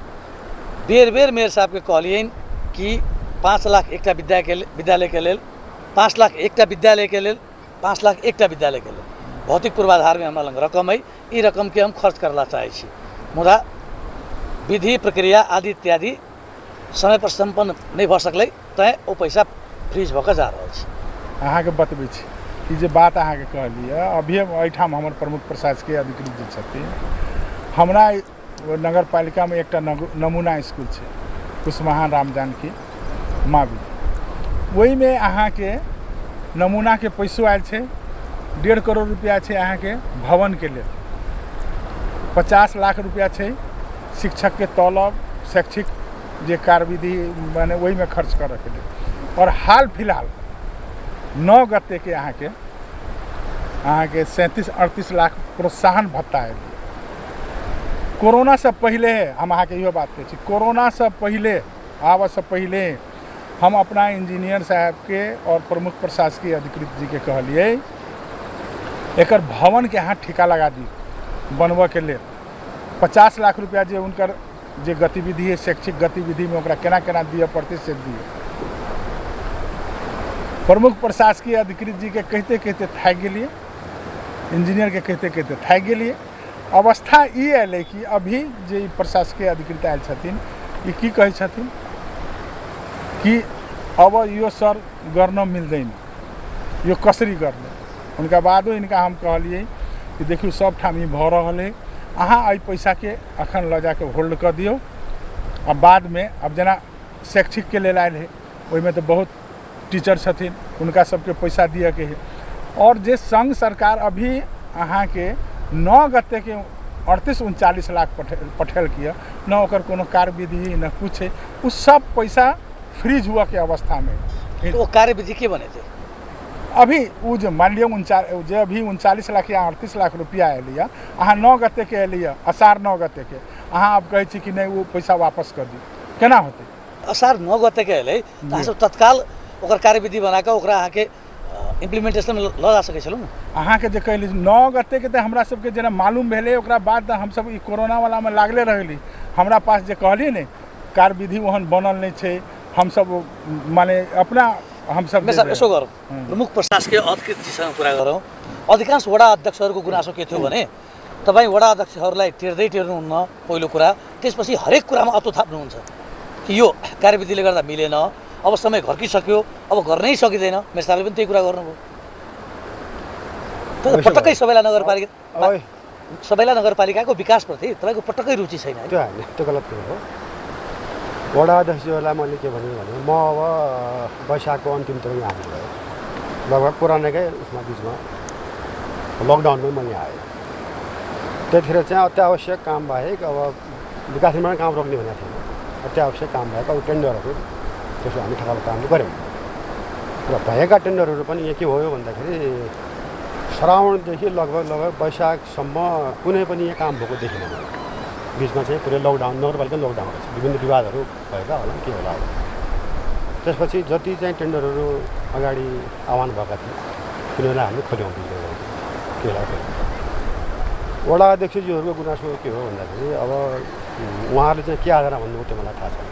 बेर बेर मेयर साहब के कहलियन कि 5 लाख एकटा विद्यालय के लेल 5 लाख एकटा विद्यालय के लेल 5 लाख एकटा विद्यालय के लेल भौतिक पूर्वाधार में हमरा लग रकम है, ई रकम के हम खर्च करला चाहै छी, मुदा विधि प्रक्रिया आदि इत्यादि समय पर संपन्न नहीं भऽ सकलै, तैं ओ पैसा फ्रीज भऽ कऽ जा रहल छै। अहाँके बतबै छी कि जे बात अहाँके कहलिए अभी एहिठाम हमर प्रमुख प्रशासकीय अधिकारी जे छथिन, हमरा नगर पालिका में एकटा नमूना स्कूल छै कुशमहान राम जानकी मावी, वही में अहाँके नमूना के पैसो आयल छै। 1.5 करोड़ रुपया छै अहाँके भवन के लेल, 50 लाख रुपया छै शिक्षक के तलब, शैक्षिक जे कार्यविधि माने वही में खर्च करऽ के लेल, और हाल फिलहाल 9 गते के अहाँके 37-38 लाख प्रोत्साहन भत्ता आयल। कोरोना से पहले हम अहाँके इहो बात कहै छी, कोरोना से पहले आबऽ से पहले हम अपना इंजीनियर साहब के और प्रमुख प्रशासकीय अधिकृत जी के कहलिए एकर भवन के अहाँ ठिका लगा दी बनबऽ के लेल। 50 लाख रुपया जे उनकर जे गतिविधि है शैक्षिक गतिविधि में ओकरा केना केना दिए पड़ते से दिए। प्रमुख प्रशासकीय अधिकृत जी के कहते कहते थाकि गेलिए, इंजीनियर के कहते कहते थाकि गेलिए। अवस्था ई अयलै कि अभी जे प्रशासकीय अधिकृत आयल छथिन ई की कहै छथिन कि अब यो सर गर्न मिल्दैन, यो कसरी गर्ने। उनका बादो इनका हम कहलिए कि देखियो सब ठाम ई भऽ रहल है, अहाँ एहि पैसा के अखन लऽ जाके होल्ड कर दियो, अब बाद में अब जना शैक्षिक के लेल आयल है ओहिमे तो बहुत टीचर छथिन उनका सबके पैसा दिए के है। और जे संघ सरकार अभी अहाँ के 9 गते के 38-39 लाख पठेल किया, न ओकर कोनो कार्यविधि न कुछ है, उस सब पैसा फ्रीज हुआ के अवस्था में। तो वो कार्यविधि के बने थे अभी वो जो मान लिया जो अभी 39 लाख या 38 लाख रुपया एलिया, अहाँ 9 गते के एलिया, असार 9 गते के अहाँ अब कहै छी कि नहीं वो पैसा वापस कर दी, केना होते? असार 9 गते के एलै तऽ अहाँ सब तत्काल ओकर कार्यविधि बना के ओकरा अहाँ के इम्प्लीमेंटेशन में लऽ जा सकै छलहुँ ने। अहाँ के जे कहली 9 गते के तऽ हमरा सबके जेना मालूम भेलै, ओकरा बाद हम सब ई कोरोना वाला में लागले रहली। हमरा पास जे कहली ने कार्यविधि ओहन बनल नहीं छै, हम सब माने अपना हम सब यसो गरौँ, प्रमुख प्रशासकीय अधिकृतजीसँग कुरा गरौँ। अधिकांश वडा अध्यक्षहरूको गुनासो के थियो भने तपाईँ वडा अध्यक्षहरूलाई टेर्नुहुन्न पहिलो कुरा, त्यसपछि हरेक कुरामा अतो थाप्नुहुन्छ कि यो कार्यविधिले गर्दा मिलेन, अब समय घर्किसक्यो, अब गर्नै सकिँदैन। मेरो साहबले पनि त्यही कुरा गर्नुभयो। तर पटक्कै सबैलाई नगरपालिकाको विकासप्रति तपाईँको पटक्कै रुचि छैन है? त्यो होइन, त्यो गलत कुरो हो। वडा अध्यक्षहरूलाई मैले के भने म अब वैशाखको अन्तिमतिर यहाँ आउनुभयो, लगभग पुरानैकै उसमा बिचमा लकडाउनमै म यहाँ आएँ। त्यतिखेर चाहिँ अत्यावश्यक काम बाहेक अब विकास निर्माण काम रोक्ने भनेको थिएन, अत्यावश्यक काम बाहेक अब टेन्डरहरू त्यसो हामी ठकाल काम गऱ्यौँ। र भएका टेन्डरहरू पनि यहाँ के भयो भन्दाखेरि श्रावणदेखि लगभग वैशाखसम्म कुनै पनि यहाँ काम भएको देखिन। बिचमा चाहिँ पुरै लकडाउन, नगरपालिका लकडाउन रहेछ, विभिन्न विवादहरू भएका होला के होला। त्यसपछि जति चाहिँ टेन्डरहरू अगाडि आह्वान भएका थिए तिनीहरूलाई हामीले खोल्यौँ के होला। वडा अध्यक्षज्यूहरूको गुनासो के हो भन्दाखेरि अब उहाँहरूले चाहिँ के आधारमा भन्नुभयो त्यो मलाई थाहा छैन।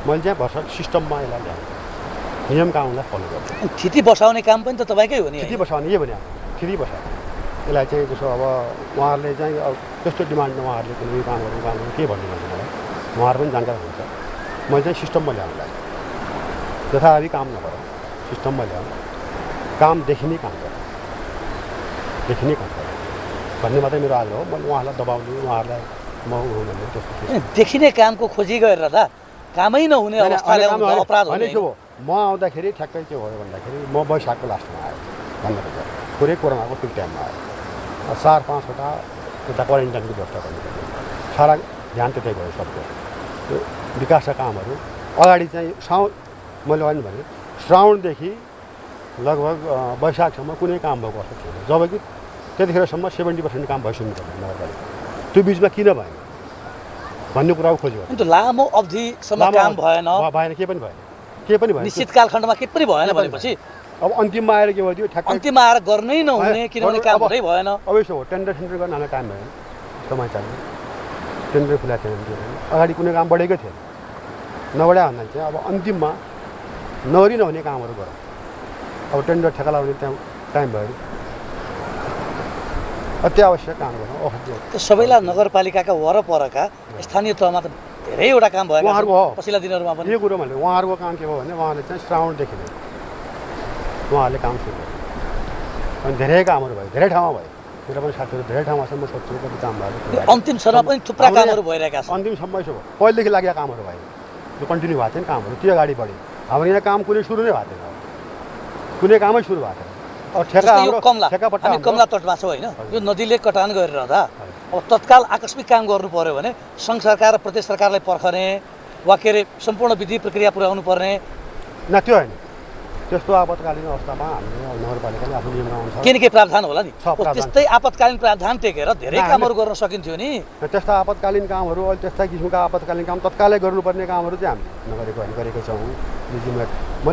मैले चाहिँ भर्खर सिस्टममा यसलाई ल्याएँ, नियम कानुनलाई फलो गर्छु। स्थिति बसाउने काम पनि त तपाईँकै हो नि? स्थिति बसाउने यही भने स्थिति बसाउने यसलाई चाहिँ जसो अब उहाँहरूले चाहिँ अब त्यस्तो डिमान्डमा उहाँहरूले कुनै कामहरू के भन्नु भने मलाई उहाँहरू पनि जानकारी हुन्छ मैले चाहिँ सिस्टममा ल्याउनुलाई जथाभावी काम नगर सिस्टममा ल्याउँ काम देखिने काम गर देखिने काम गर भन्ने मात्रै मेरो आग्रह हो। मैले उहाँहरूलाई दबाउने उहाँहरूलाई म भन्ने त्यस्तो देखिने कामको खोजी गरेर त कामै नहुने अवस्था ल्याउनु त अपराध हो नि। के हो म आउँदाखेरि ठ्याक्कै के भयो भन्दाखेरि म वैशाखको लास्टमा आएँ भन्दाखेरि पुरै कोरोनाको पिक टाइममा आएँ 4-5वटा यता क्वारेन्टाइनको व्यवस्था गर्नुपर्ने सारा ध्यान त्यतै भयो सबको त्यो विकासका कामहरू अगाडि चाहिँ मैले अघि भने श्रावणदेखि लगभग वैशाखसम्म कुनै काम भएको अवस्था थिएन जबकि त्यतिखेरसम्म 70% काम भइसक्नु पर्ने नगरपालिका त्यो बिचमा किन भएन भन्ने कुराको खोज गर्यो। त्यो लामो अवधिसम्म काम भएन भएन केही पनि भएन निश्चित कालखण्डमा केही पनि भएन भनेपछि अब अन्तिममा आएर के भयो त्यो ठ्याक्कै अन्तिममा आएर गर्नै नहुने किनभने काम हुँदै भएन। अब यसो हो टेन्डर गर्न हामीलाई टाइम भएन समाचारमा टेन्डर खुला थिएन अगाडि कुनै काम बढेकै थिएन नबढायो भन्दा चाहिँ अब अन्तिममा नगरी नहुने कामहरू गर अब टेन्डर ठेक्का लगाउने त्यहाँ टाइम भयो अत्यावश्यक काम गर्नु सबैलाई नगरपालिकाका वरपरका स्थानीय तहमा त धेरैवटा काम भएको उहाँहरूको हो पछिल्ला दिनहरूमा पनि यो कुरो मैले उहाँहरूको काम के भयो भने उहाँले चाहिँ श्रावणदेखि नै उहाँहरूले काम सुरु गर्यो अनि धेरै कामहरू भयो धेरै ठाउँमा भयो मेरो पनि साथीहरू धेरै ठाउँमा छ म सोध्छु कति काम भयो अन्तिम चरणमा पनि थुप्रा कामहरू भइरहेका छन्। अन्तिम समय यसो भयो पहिलेदेखि लागेका कामहरू भयो त्यो कन्टिन्यू भएको थिएन कामहरू त्यो अगाडि बढ्यो हाम्रो यहाँ काम कुनै सुरु नै भएको थिएन कुनै कामै सुरु भएको थिएन अब ठेक्का हामी कमला तटमा छौँ होइन यो नदीले कटान गरिरहँदा अब तत्काल आकस्मिक काम गर्नु पर्यो भने सङ्घ सरकार र प्रदेश सरकारलाई पर्खने वा के अरे सम्पूर्ण विधि प्रक्रिया पुर्याउनु पर्ने न त्यो होइन त्यस्तो आपतकालीन अवस्थामा हामीले नगरपालिकाले आफ्नो नियम अनुसार केही न केही प्रावधान होला नि त्यस्तै आपतकालीन प्रावधान टेकेर धेरै कामहरू गर्न सकिन्थ्यो नि। त्यस्ता आपतकालीन कामहरू अहिले त्यस्ता किसिमका आपतकालीन काम तत्कालै गर्नुपर्ने कामहरू चाहिँ हामीले नगरेको होइन गरेकै छौँ।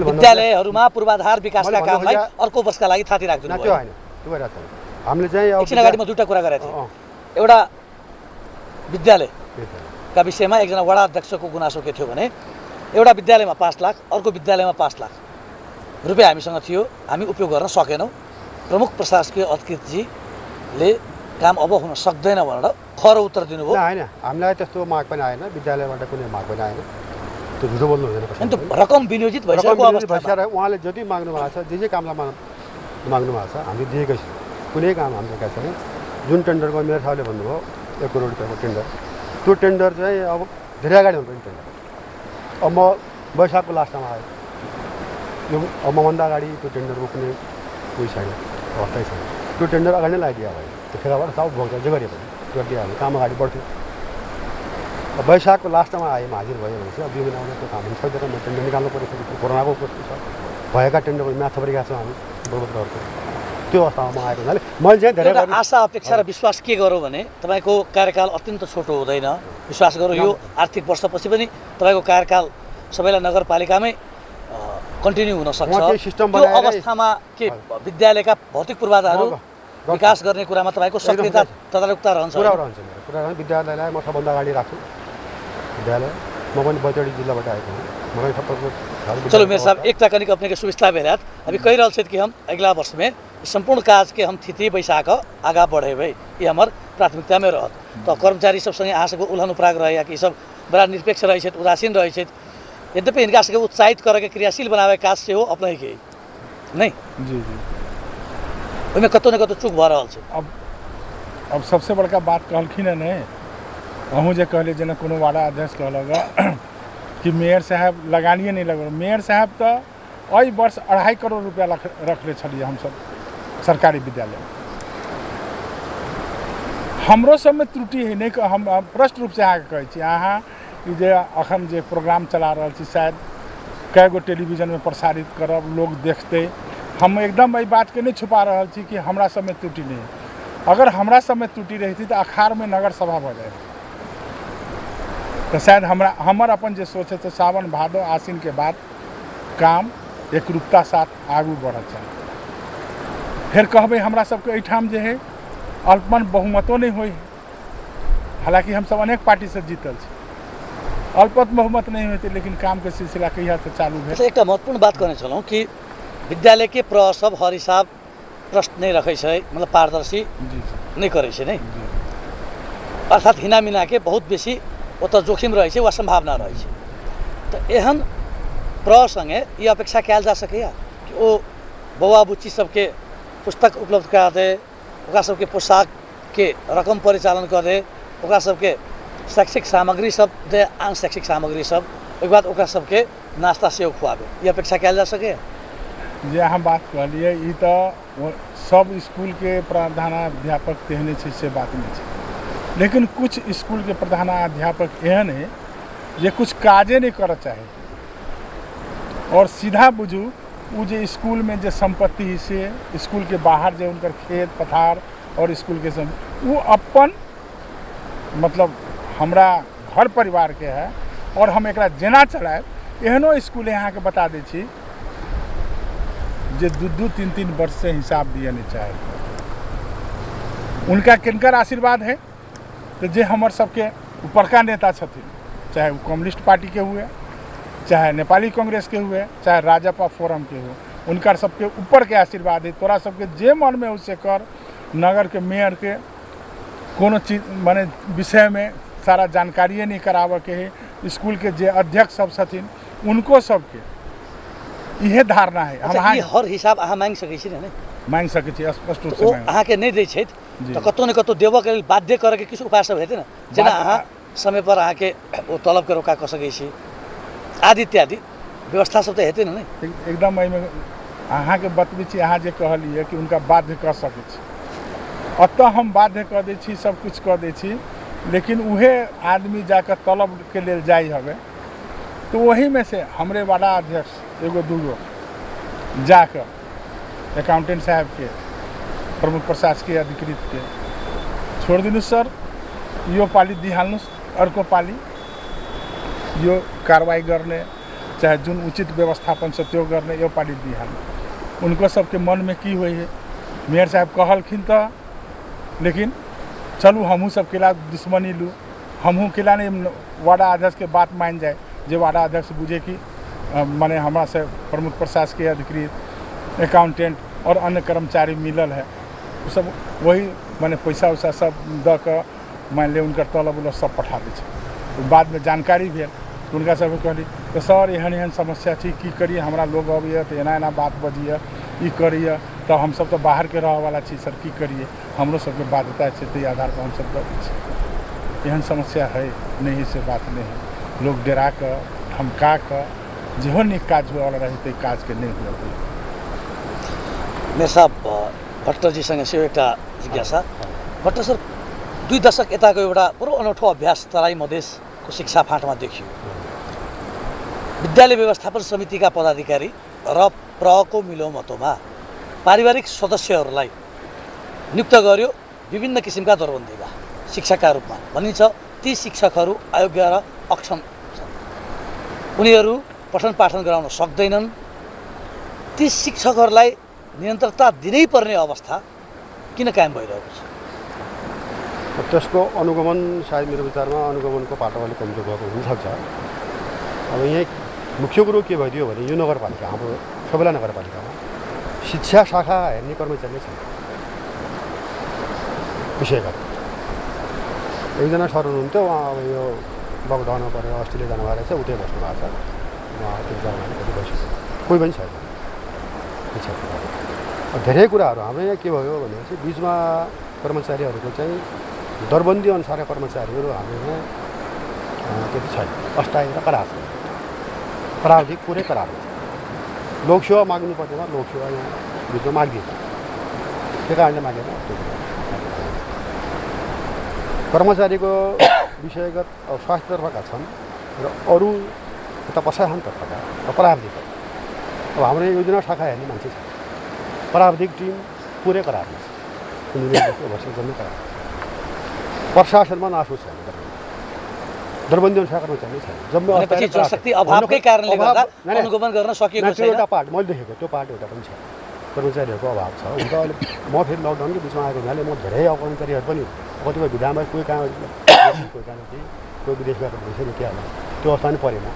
विद्यालयहरूमा पूर्वाधार विकासका कामलाई अर्को वर्षका लागि थाती राख्दिनु त्यो होइन त्यो गरिरहेको छैन हामीले चाहिँ एकछिन अगाडि म दुईवटा कुरा गरेको थिएँ। एउटा विद्यालयका विषयमा एकजना वडा अध्यक्षको गुनासो के थियो भने एउटा विद्यालयमा 5 लाख अर्को विद्यालयमा 5 लाख रुपियाँ हामीसँग थियो हामी उपयोग गर्न सकेनौँ प्रमुख प्रशासकीय अधिकृतजीले काम अब हुन सक्दैन भनेर खरो उत्तर दिनुभयो। होइन हामीलाई त्यस्तो माग पनि आएन विद्यालयबाट कुनै माग पनि आएन त्यो झुटो बोल्नु हुँदैन त्यो रकम विनियोजित भइसकेको अवस्थामा उहाँले जति माग्नु भएको छ जे कामलाई माग्नु भएको छ हामीले दिएकै छौँ कुनै काम हामीले दिएका छैन। जुन टेन्डरको मेरो साहबले भन्नुभयो 1 करोड रुपियाँको टेन्डर त्यो टेन्डर चाहिँ अब धेरै अगाडि हुनुपर्ने टेन्डर अब म वैशाखको लास्टमा आएँ यो अब मभन्दा अगाडि त्यो टेन्डरको कुनै उयो छैन अवस्थै छैन त्यो टेन्डर अगाडि नै लगाइदियो भयो त्यो ठेकाबाट सब भोग्छ जे गरे पनि गरिदियो हामी काम अगाडि बढ्थ्यो। अब वैशाखको लास्टमा आएँ हाजिर भयो भने चाहिँ अब 2 महिनामा त्यो काम हुन सक्दैन म टेन्डर निकाल्नु पऱ्यो फेरि कोरोनाको कस्तो छ भएका टेन्डरको म्याथ थपरिरहेको छौँ हामी बरोबरको त्यो अवस्थामा म आएको हुनाले मैले चाहिँ धेरै आशा अपेक्षा र विश्वास के गरौँ भने तपाईँको कार्यकाल अत्यन्त छोटो हुँदैन विश्वास गरौँ यो आर्थिक वर्षपछि पनि तपाईँको कार्यकाल सबैलाई नगरपालिकामै कन्टिन्यू हुन सक्छ। त्यो अवस्थामा के विद्यालयका भौतिक पूर्वाधारहरू विकास गर्ने कुरामा तपाईँको सक्रियता तदारुकता रहन्छ? कुरा विद्यालयलाई म सबभन्दा अगाडि राख्छु विद्यालय म पनि बैतडी जिल्लाबाट आएको हूँ मलाई सबको चलो मेरे साहब एक तकनीक अपने के सुविस्ता भेलात अभी कही रहा कि हम अगला वर्ष में संपूर्ण काज के हम तिथि बैसाख आगा बढ़े भाई ये हमार प्राथमिकता में रहत तो कर्मचारी सब संगे आँसको उल्हन उपराग रहे कि सब बड़ा निरपेक्ष रहे उदासीन रहे यद्यपि इनका सबके उत्साहित करके क्रियाशील बनावे काज से हो अपने के नहीं जी जी उसमें कतौ न कतौ चूक भ रहल छै। अब सबसे बड़का बात कहलखिन है नहीं अहूँ जे कहले जेना कोनो वार्ड अध्यक्ष कहलक कि मेयर साहब लगानिए नहीं लग मेयर साहब तो अई वर्ष 2.5 करोड़ रुपया रखले छलिए हम सब सरकारी विद्यालय हमरो सब में त्रुटि है नहीं हम प्रश्न रूप से अहाँ कहै छी अहाँ जे अखन जे प्रोग्राम चला रहल छी शायद कई गो टेलीविजन में प्रसारित करब लोग देखते हम एकदम एहि बात के नहीं छुपा रहल छी कि हमरा सब में त्रुटि नहीं अगर हमरा सब में त्रुटि रहती तो अखाड़ में नगर सभा भ जाए तो शायद हमर अपन जे सोचे तो सावन भादो आसिन के बाद काम एकरूपता साथ आगू बढ़त है। फिर कहबे हमरा सबके एठाम जे है अल्पमन बहुमतो नहीं होई हालांकि हम सब अनेक पार्टी से जीतल छी अल्पमत बहुमत नहीं होते लेकिन काम के सिलसिला कहिया से चालू है। एक महत्वपूर्ण बात करने चलूँ कि विद्यालय के प्रसव हर हिसाब प्रश्न नहीं रखे छै मतलब पारदर्शी नहीं करे छै नहीं अर्थात हिना मिना के बहुत बेसी ओतऽ जोखिम रहै छै वा संभावना रहै छै। तऽ एहन प्रसङ्गे ई अपेक्षा कयल जा सकैए कि ओ बौआ बुच्ची सबके पुस्तक उपलब्ध करा दे, ओकरा सबके पोशाकके रकम परिचालन कर दे, ओकरा सबके शैक्षिक सामग्री सब दे, आन शैक्षिक सामग्री सब, ओहिके बाद ओकरा सबके नाश्ता सेहो खुआबे, ई अपेक्षा कयल जा सकैए। जे अहाँ बात कहलिए ई तऽ सब स्कूल के प्रधानाध्यापक तेहने छै से बात नहीं छै, लेकिन कुछ स्कूल के प्रधानाध्यापक एहन है जे कुछ काजे नहीं करऽ चाहे और सीधा बुझू उ जे स्कूल में जे संपत्ति से स्कूल के बाहर जे उनकर खेत पथार और स्कूल के वो अपन मतलब हमरा घर परिवार के है और हम एकरा जेना चलाएब। एहनो स्कूल यहाँ के बता दै छी जे 2-2-3-3 वर्ष से हिसाब दिए नहीं चाहे। उनका किनकर आशीर्वाद है तो जे हमर सबके ऊपरका नेता छथिन, चाहे वो कम्युनिस्ट पार्टी के हुए, चाहे नेपाली कांग्रेस के हुए, चाहे राजपा फोरम के हुए, उनका सबके ऊपर के आशीर्वाद है। तोरा सबके जे मन में उसे कर, नगर के मेयर के कोनो चीज माने विषय में सारा जानकारिए नहीं करावे के है। स्कूल के जे अध्यक्ष सब छथिन उनको सबके इहे धारणा है। हम हर हिसाब अहाँ मांग सकै छी ने, मांग सकै छी स्पष्ट रूप से। ओ अहाँ के नहीं दै छै तो कतौ न कतौ देबऽ के लेल बाध्य करे के किछु उपाय सब हेतै न, जेना अहाँ समय पर अहाँ के ओ तलब के रोका क सकै छी आदि इत्यादि व्यवस्था सब तो हेतै न। एकदम एहिमे अहाँ के बतबै छी, अहाँ जे कहलिए कि उनका बाध्य कर सकै छी, अतः हम बाध्य कर दै छी, सब कुछ कर दै छी, लेकिन उहे आदमी जाकर तलब के लेल जाई हवे तो वही में से हमरे वार्ड अध्यक्ष एगो दूगो जाकर अकाउंटेंट साहब के, प्रमुख प्रशासकीय अधिकृत के छोड़ दिनु सर, यो पाली दिहाल्नुहोस्, अर्को पाली यो कारवाही गर्ने, चाहे जुन उचित व्यवस्थापन छ त्यो गर्ने, यो पाली दिहाल्नु। उनको सबके मन में की हुई है, मेयर साहब कहलखिन त, लेकिन चलू हमहूँ सब किला दुश्मनी लू, हमहूँ किला नहीं वार्ड अध्यक्ष के बात मान जाए, जो वार्ड अध्यक्ष बुझे कि माने हमरा से प्रमुख प्रशासकीय अधिकृत, अकाउंटेंट और अन्य कर्मचारी मिलल है, सब वही माने पैसा उसा सब द के मान ले उनकर तलब उलब सब पठा दै छै। तो बाद में जानकारी भेल तो उनका सब कहली तो सर एहन एहन समस्या थी, की करिए, हमरा लोग अबैया तो एना एना बात बजिए, ई करिए, तो हम सब तो बाहर के रह वाला छी सर, की करिए, हमरो सबके बाध्यता है, तो आधार पर हम सब दे दै छी। एहन समस्या है नहीं, से बात नहीं है, लोग डरा कर धमका कर जेहो निक काज हुआ रहे काज के नहीं हुआ। मेयर साहब भट्टजीसँग सेहो एउटा जिज्ञासा। भट्ट सर, 2 दशक यताको एउटा पुरो अनौठो अभ्यास तराई मधेसको शिक्षा फाँटमा देखियो। विद्यालय व्यवस्थापन समितिका पदाधिकारी र प्रको मिलोमतोमा पारिवारिक सदस्यहरूलाई नियुक्त गर्यो विभिन्न किसिमका दरबन्दीमा शिक्षकका रूपमा। भनिन्छ ती शिक्षकहरू अयोग्य र अक्षम छन्, उनीहरू पठन पाठन गराउन सक्दैनन्। ती शिक्षकहरूलाई निरन्तरता दिनै पर्ने अवस्था किन कायम भइरहेको छ? त्यसको अनुगमन सायद मेरो विचारमा अनुगमनको पाटो अलिक कमजोर भएको हुनसक्छ। अब यहाँ मुख्य कुरो के भइदियो भने यो नगरपालिका, हाम्रो सबैला नगरपालिकामा शिक्षा शाखा हेर्ने कर्मचारी नै छैन। विषयगत एकजना सर हुनुहुन्थ्यो, उहाँ अब यो लकडाउनमा परेर अस्ट्रेलिया जानुभएको रहेछ, उतै बस्नु भएको छ, उहाँ त्यो जर्मनी कति बस्यो, कोही पनि छैन। धेरै कुराहरू हाम्रो यहाँ के भयो भनेपछि बिचमा कर्मचारीहरूको चाहिँ दरबन्दी अनुसारका कर्मचारीहरू हाम्रो यहाँ त्यति छैन, अस्थायी र करार छ, प्राविधिक पुरै करार हुन्छ। लोकसेवा माग्नु पर्नेमा लोकसेवा यहाँ बिचमा मागिदिन्छ, त्यो कारणले मागेर कर्मचारीको विषयगत स्वास्थ्यतर्फका छन् र अरू यता प्रशासनतर्फका र प्राविधिक। अब हाम्रो योजना शाखा हेर्ने मान्छे छ, प्राविधिक टिम पुरै करारमा छ, उनीहरूको ओभरसिट गर्ने करार। प्रशासनमा नासो छैन, दरबन्दी अनुसार कर्मचारी छैन। भनेपछि जनशक्ति अभावकै कारणले गर्दा अनुगमन गर्न सकिएको छैन। एउटा पार्ट मैले देखेको त्यो पार्ट एउटा पनि छ, कर्मचारीहरूको अभाव छ। हुन त अहिले म फेरि लकडाउनकै बिचमा आएको हुनाले म धेरै कर्मचारीहरू पनि कतिपय विधामा कोही कहाँ कोही कहाँ कोही विदेश गएर भइसक्यो, के हाल्नु त्यो अवस्था पनि परेन।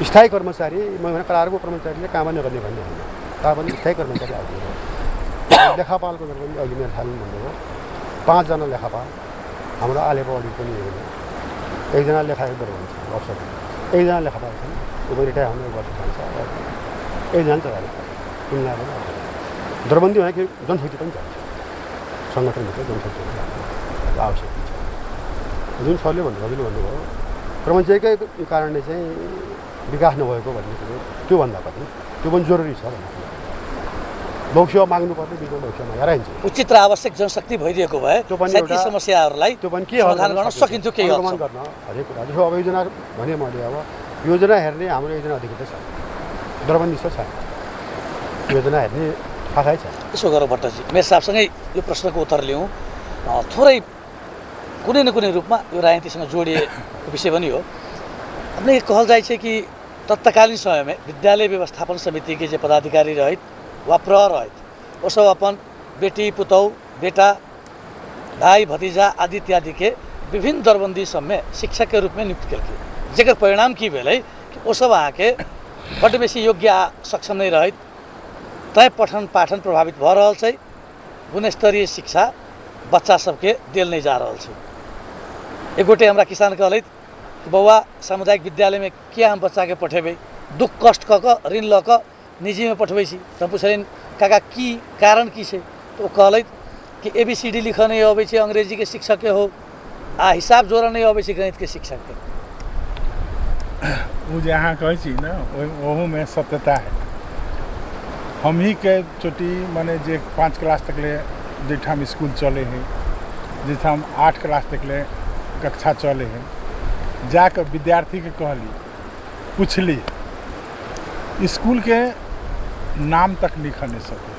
स्थायी कर्मचारी म भने करारको कर्मचारीले काम नगर्ने भन्ने होइन, तापनि स्थायी कर्मचारी आउँदैन। लेखापालको दरबन्दी अहिले मेरो थाल्नु भन्नुभयो, 5 जना लेखापाल हाम्रो आलेको अडिट पनि हेरेन एकजना लेखाइदर हुन्छ अफसर एकजना लेखा पाएको छैन ऊ रिटायर हुने गर्छ जान्छ एकजना चलाएर तुलना पनि दरबन्दी भनेको जनशक्ति पनि चाहिन्छ सङ्गठनभित्र जनशक्ति पनि आवश्यक छ जुन सरले हजुरले भन्नुभयो क्रमचारीकै कारणले चाहिँ विकास नभएको भन्ने कुरो त्योभन्दा पनि त्यो पनि जरुरी छ भन्ने लोकसेवा माग्नुपर्ने बिचमा लोकसेवा मागेर आइन्छ उचित र आवश्यक जनशक्ति भइदिएको भए त्यो पनि सायद यी समस्याहरूलाई त्यो पनि के समाधान गर्न सकिन्थ्यो केही अनुगमन हदसम्म। गर्न हरेक कुरा जस्तो अब योजना भने मैले अब योजना हेर्ने हाम्रो योजना अधिकृत छ दरबन्दी छ योजना हेर्ने थाहै छ यसो गरौँ भट्टजी मेयर साहबसँगै यो प्रश्नको उत्तर लिउँ थोरै कुनै न कुनै रूपमा यो राजनीतिसँग जोडिएको विषय पनि हो अपने कहल जाइ छै कि तत्कालीन समय में विद्यालय व्यवस्थापन समिति के जे पदाधिकारी रहित वा प्रहर रहित वो सब अपन बेटी पुतौ बेटा भाई भतीजा आदि इत्यादि के विभिन्न दरबंदी सब में शिक्षक के रूप में नियुक्त करके जेकर परिणाम की भेल है कि वो सब आके बड़ बेसी योग्य आ सक्षम नहीं रहित तय पठन पाठन प्रभावित भ रहल छै गुणस्तरीय शिक्षा बच्चा सबके देल नहीं जा रहल छै। एक गोटे हमरा किसान कहलैत कि बौआ सामुदायिक विद्यालय में किया हम बच्चा के पठेबै दुख कष्ट क ऋण ल क निजी में पठबै छी त पुछलिन काका की कारण की छै तो वो कहलैत कि ABCD लिख नहीं अबै छै अंग्रेजी के शिक्षक के हो आ हिसाब जोड़ नहीं अबै छै गणित के शिक्षक के वो जहाँ कहै छी ना ओहू में सत्यता है। हम ही के चोटी माने जे 5 क्लास तक ले जेठाम स्कूल चले हैं जेठाम 8 क्लास तक ले कक्षा चले हैं जाकर विद्यार्थी के कहली पूछली स्कूल के नाम तक लिख नहीं सके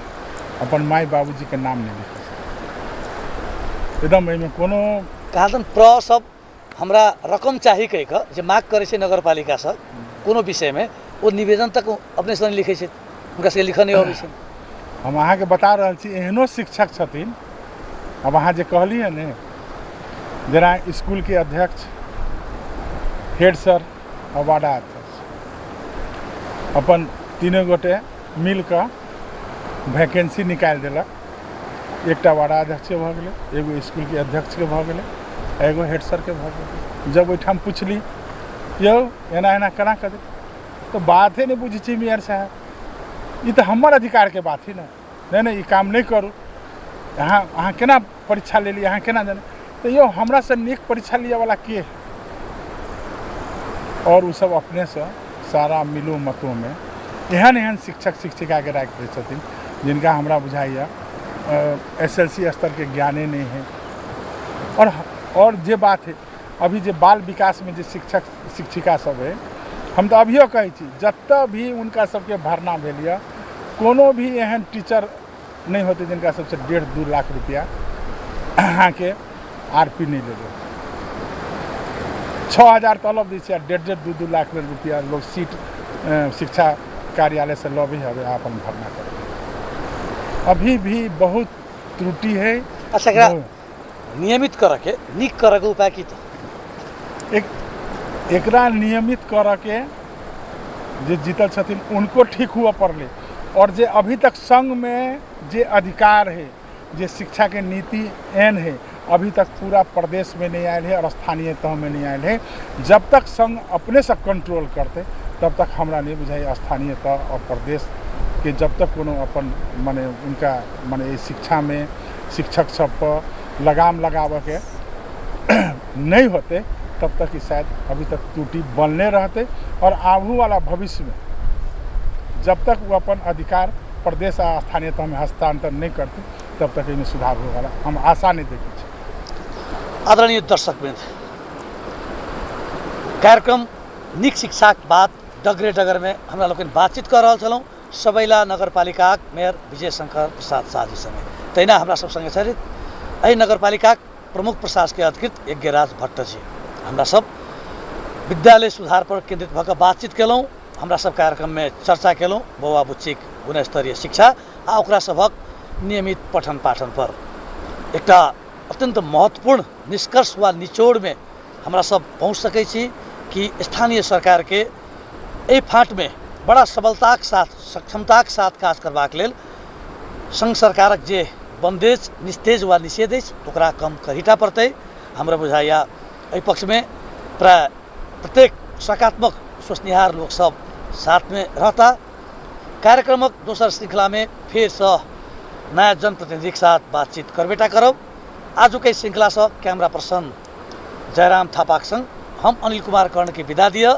अपन माई बाबूजी के नाम नहीं लिख सके एकदम एहिमे कोनो कहादन प्र सब हमरा रकम चाहिए कह के जे माग करे छै नगरपालिका से कोनो विषय में वो निवेदन तक अपने से लिखे छै उनका से लिख नहीं अबै छै। हम अहाँ के बता रहल छी एहनो शिक्षक छथिन अब अहाँ जे कहली है ने जेना स्कूल के अध्यक्ष हेड सर और वार्डा अध्यक्ष अपन तीनों गोटे मिल कर वैकेंसी निकाल दिलक एकटा वार्डा अध्यक्ष भ गेलै एगो स्कूल के अध्यक्ष के भ गेलै एगो हेड सर के भ गेलै। जब ओहिठाम पूछली यौ एना एना केना कर दे तो बाते नहीं बुझै छी मेयर साहब ये तो हमार अधिकार के बात ही ना नहीं ये काम नहीं करूँ अहाँ केना परीक्षा ले ली अहाँ केना जाने तो यो हमरा से नीक परीक्षा लिया वाला के और वो सब अपने से सारा मिलो मतों में एहन एहन शिक्षक शिक्षिका के राख दै छथिन जिनका हमरा बुझाइया SLC स्तर के ज्ञाने नहीं है। और जे बात है अभी जे बाल विकास में जो शिक्षक शिक्षिका सब है हम तो अभियो कहै छी जत्ता भी उनका सबके भरना भेल यऽ कोनो भी एहन टीचर नहीं होते जिनका सबसे 1.5-2 लाख रुपया अहाँ के RP नहीं ले 6,000 तलब दी छै 1.5-2 लाख रुपया लोग सीट शिक्षा कार्यालय से लॉबी हवे अपन भरना करे अभी भी बहुत त्रुटि है। अच्छा एकरा नियमित करे के नीक करे के उपाय की त एकरा नियमित कर के जे जीतल छथिन उनको ठीक हुआ पड़ले और जे अभी तक संघ में जे अधिकार है जे शिक्षा के नीति एन है अभी तक पूरा प्रदेश में नहीं आयल है और स्थानीय तह में नहीं आयल है। जब तक संघ अपने से कंट्रोल करते तब तक हमरा नहीं बुझाई स्थानीय तह और प्रदेश के जब तक कोनो अपन माने उनका माने शिक्षा में शिक्षक सब पर लगाम लगावे के नहीं होते तब तक ही शायद अभी तक त्रुटि बनने रहते और आगू वाला भविष्य में जब तक वो अपन अधिकार प्रदेश आ स्थानीय तह में हस्तांतरण नहीं करते तब तक इनमें सुधार होगा हम आशा नहीं देखे। आदरणीय दर्शकवृन्द कार्यक्रम नीक शिक्षाक बात डगरे डगर में हमरा लोग बातचीत कर रहा छलौं सबैला नगरपालिका मेयर विजय शंकर प्रसाद शाहजी संगे तैना हमरा सब संगे छथि एहि नगरपालिका प्रमुख प्रशासकीय अधिकृत यज्ञराज भट्ट जी हमरा सब विद्यालय सुधार पर केंद्रित भऽ बातचीत केलौं हमरा सब कार्यक्रम में चर्चा केलौं बौआ बुच्चीक गुणस्तरीय शिक्षा आ ओकरा सभक नियमित पठन पाठन पर एकटा अत्यंत महत्वपूर्ण निष्कर्ष वा निचोड़ में हमरा सब पहुँच सकै छी कि स्थानीय सरकार के एहि फाँट में बड़ा सबलताक साथ सक्षमताक साथ काज करबाक लेल संघ सरकारक जे बंदेज निस्तेज वा निषेध अछि ओकरा कम करिटा पड़तै हमरा बुझाइया एहि पक्ष में प्राय प्रत्येक सकारात्मक सोचनिहार लोग सब साथ में रहता। कार्यक्रमक दोसर श्रृंखला में फिर से नया जनप्रतिनिधि के साथ बातचीत करबेटा करब। आज के श्रृंखला से कैमरा पर्सन जयराम थापाक संग हम अनिल कुमार कर्ण की विदा दिए।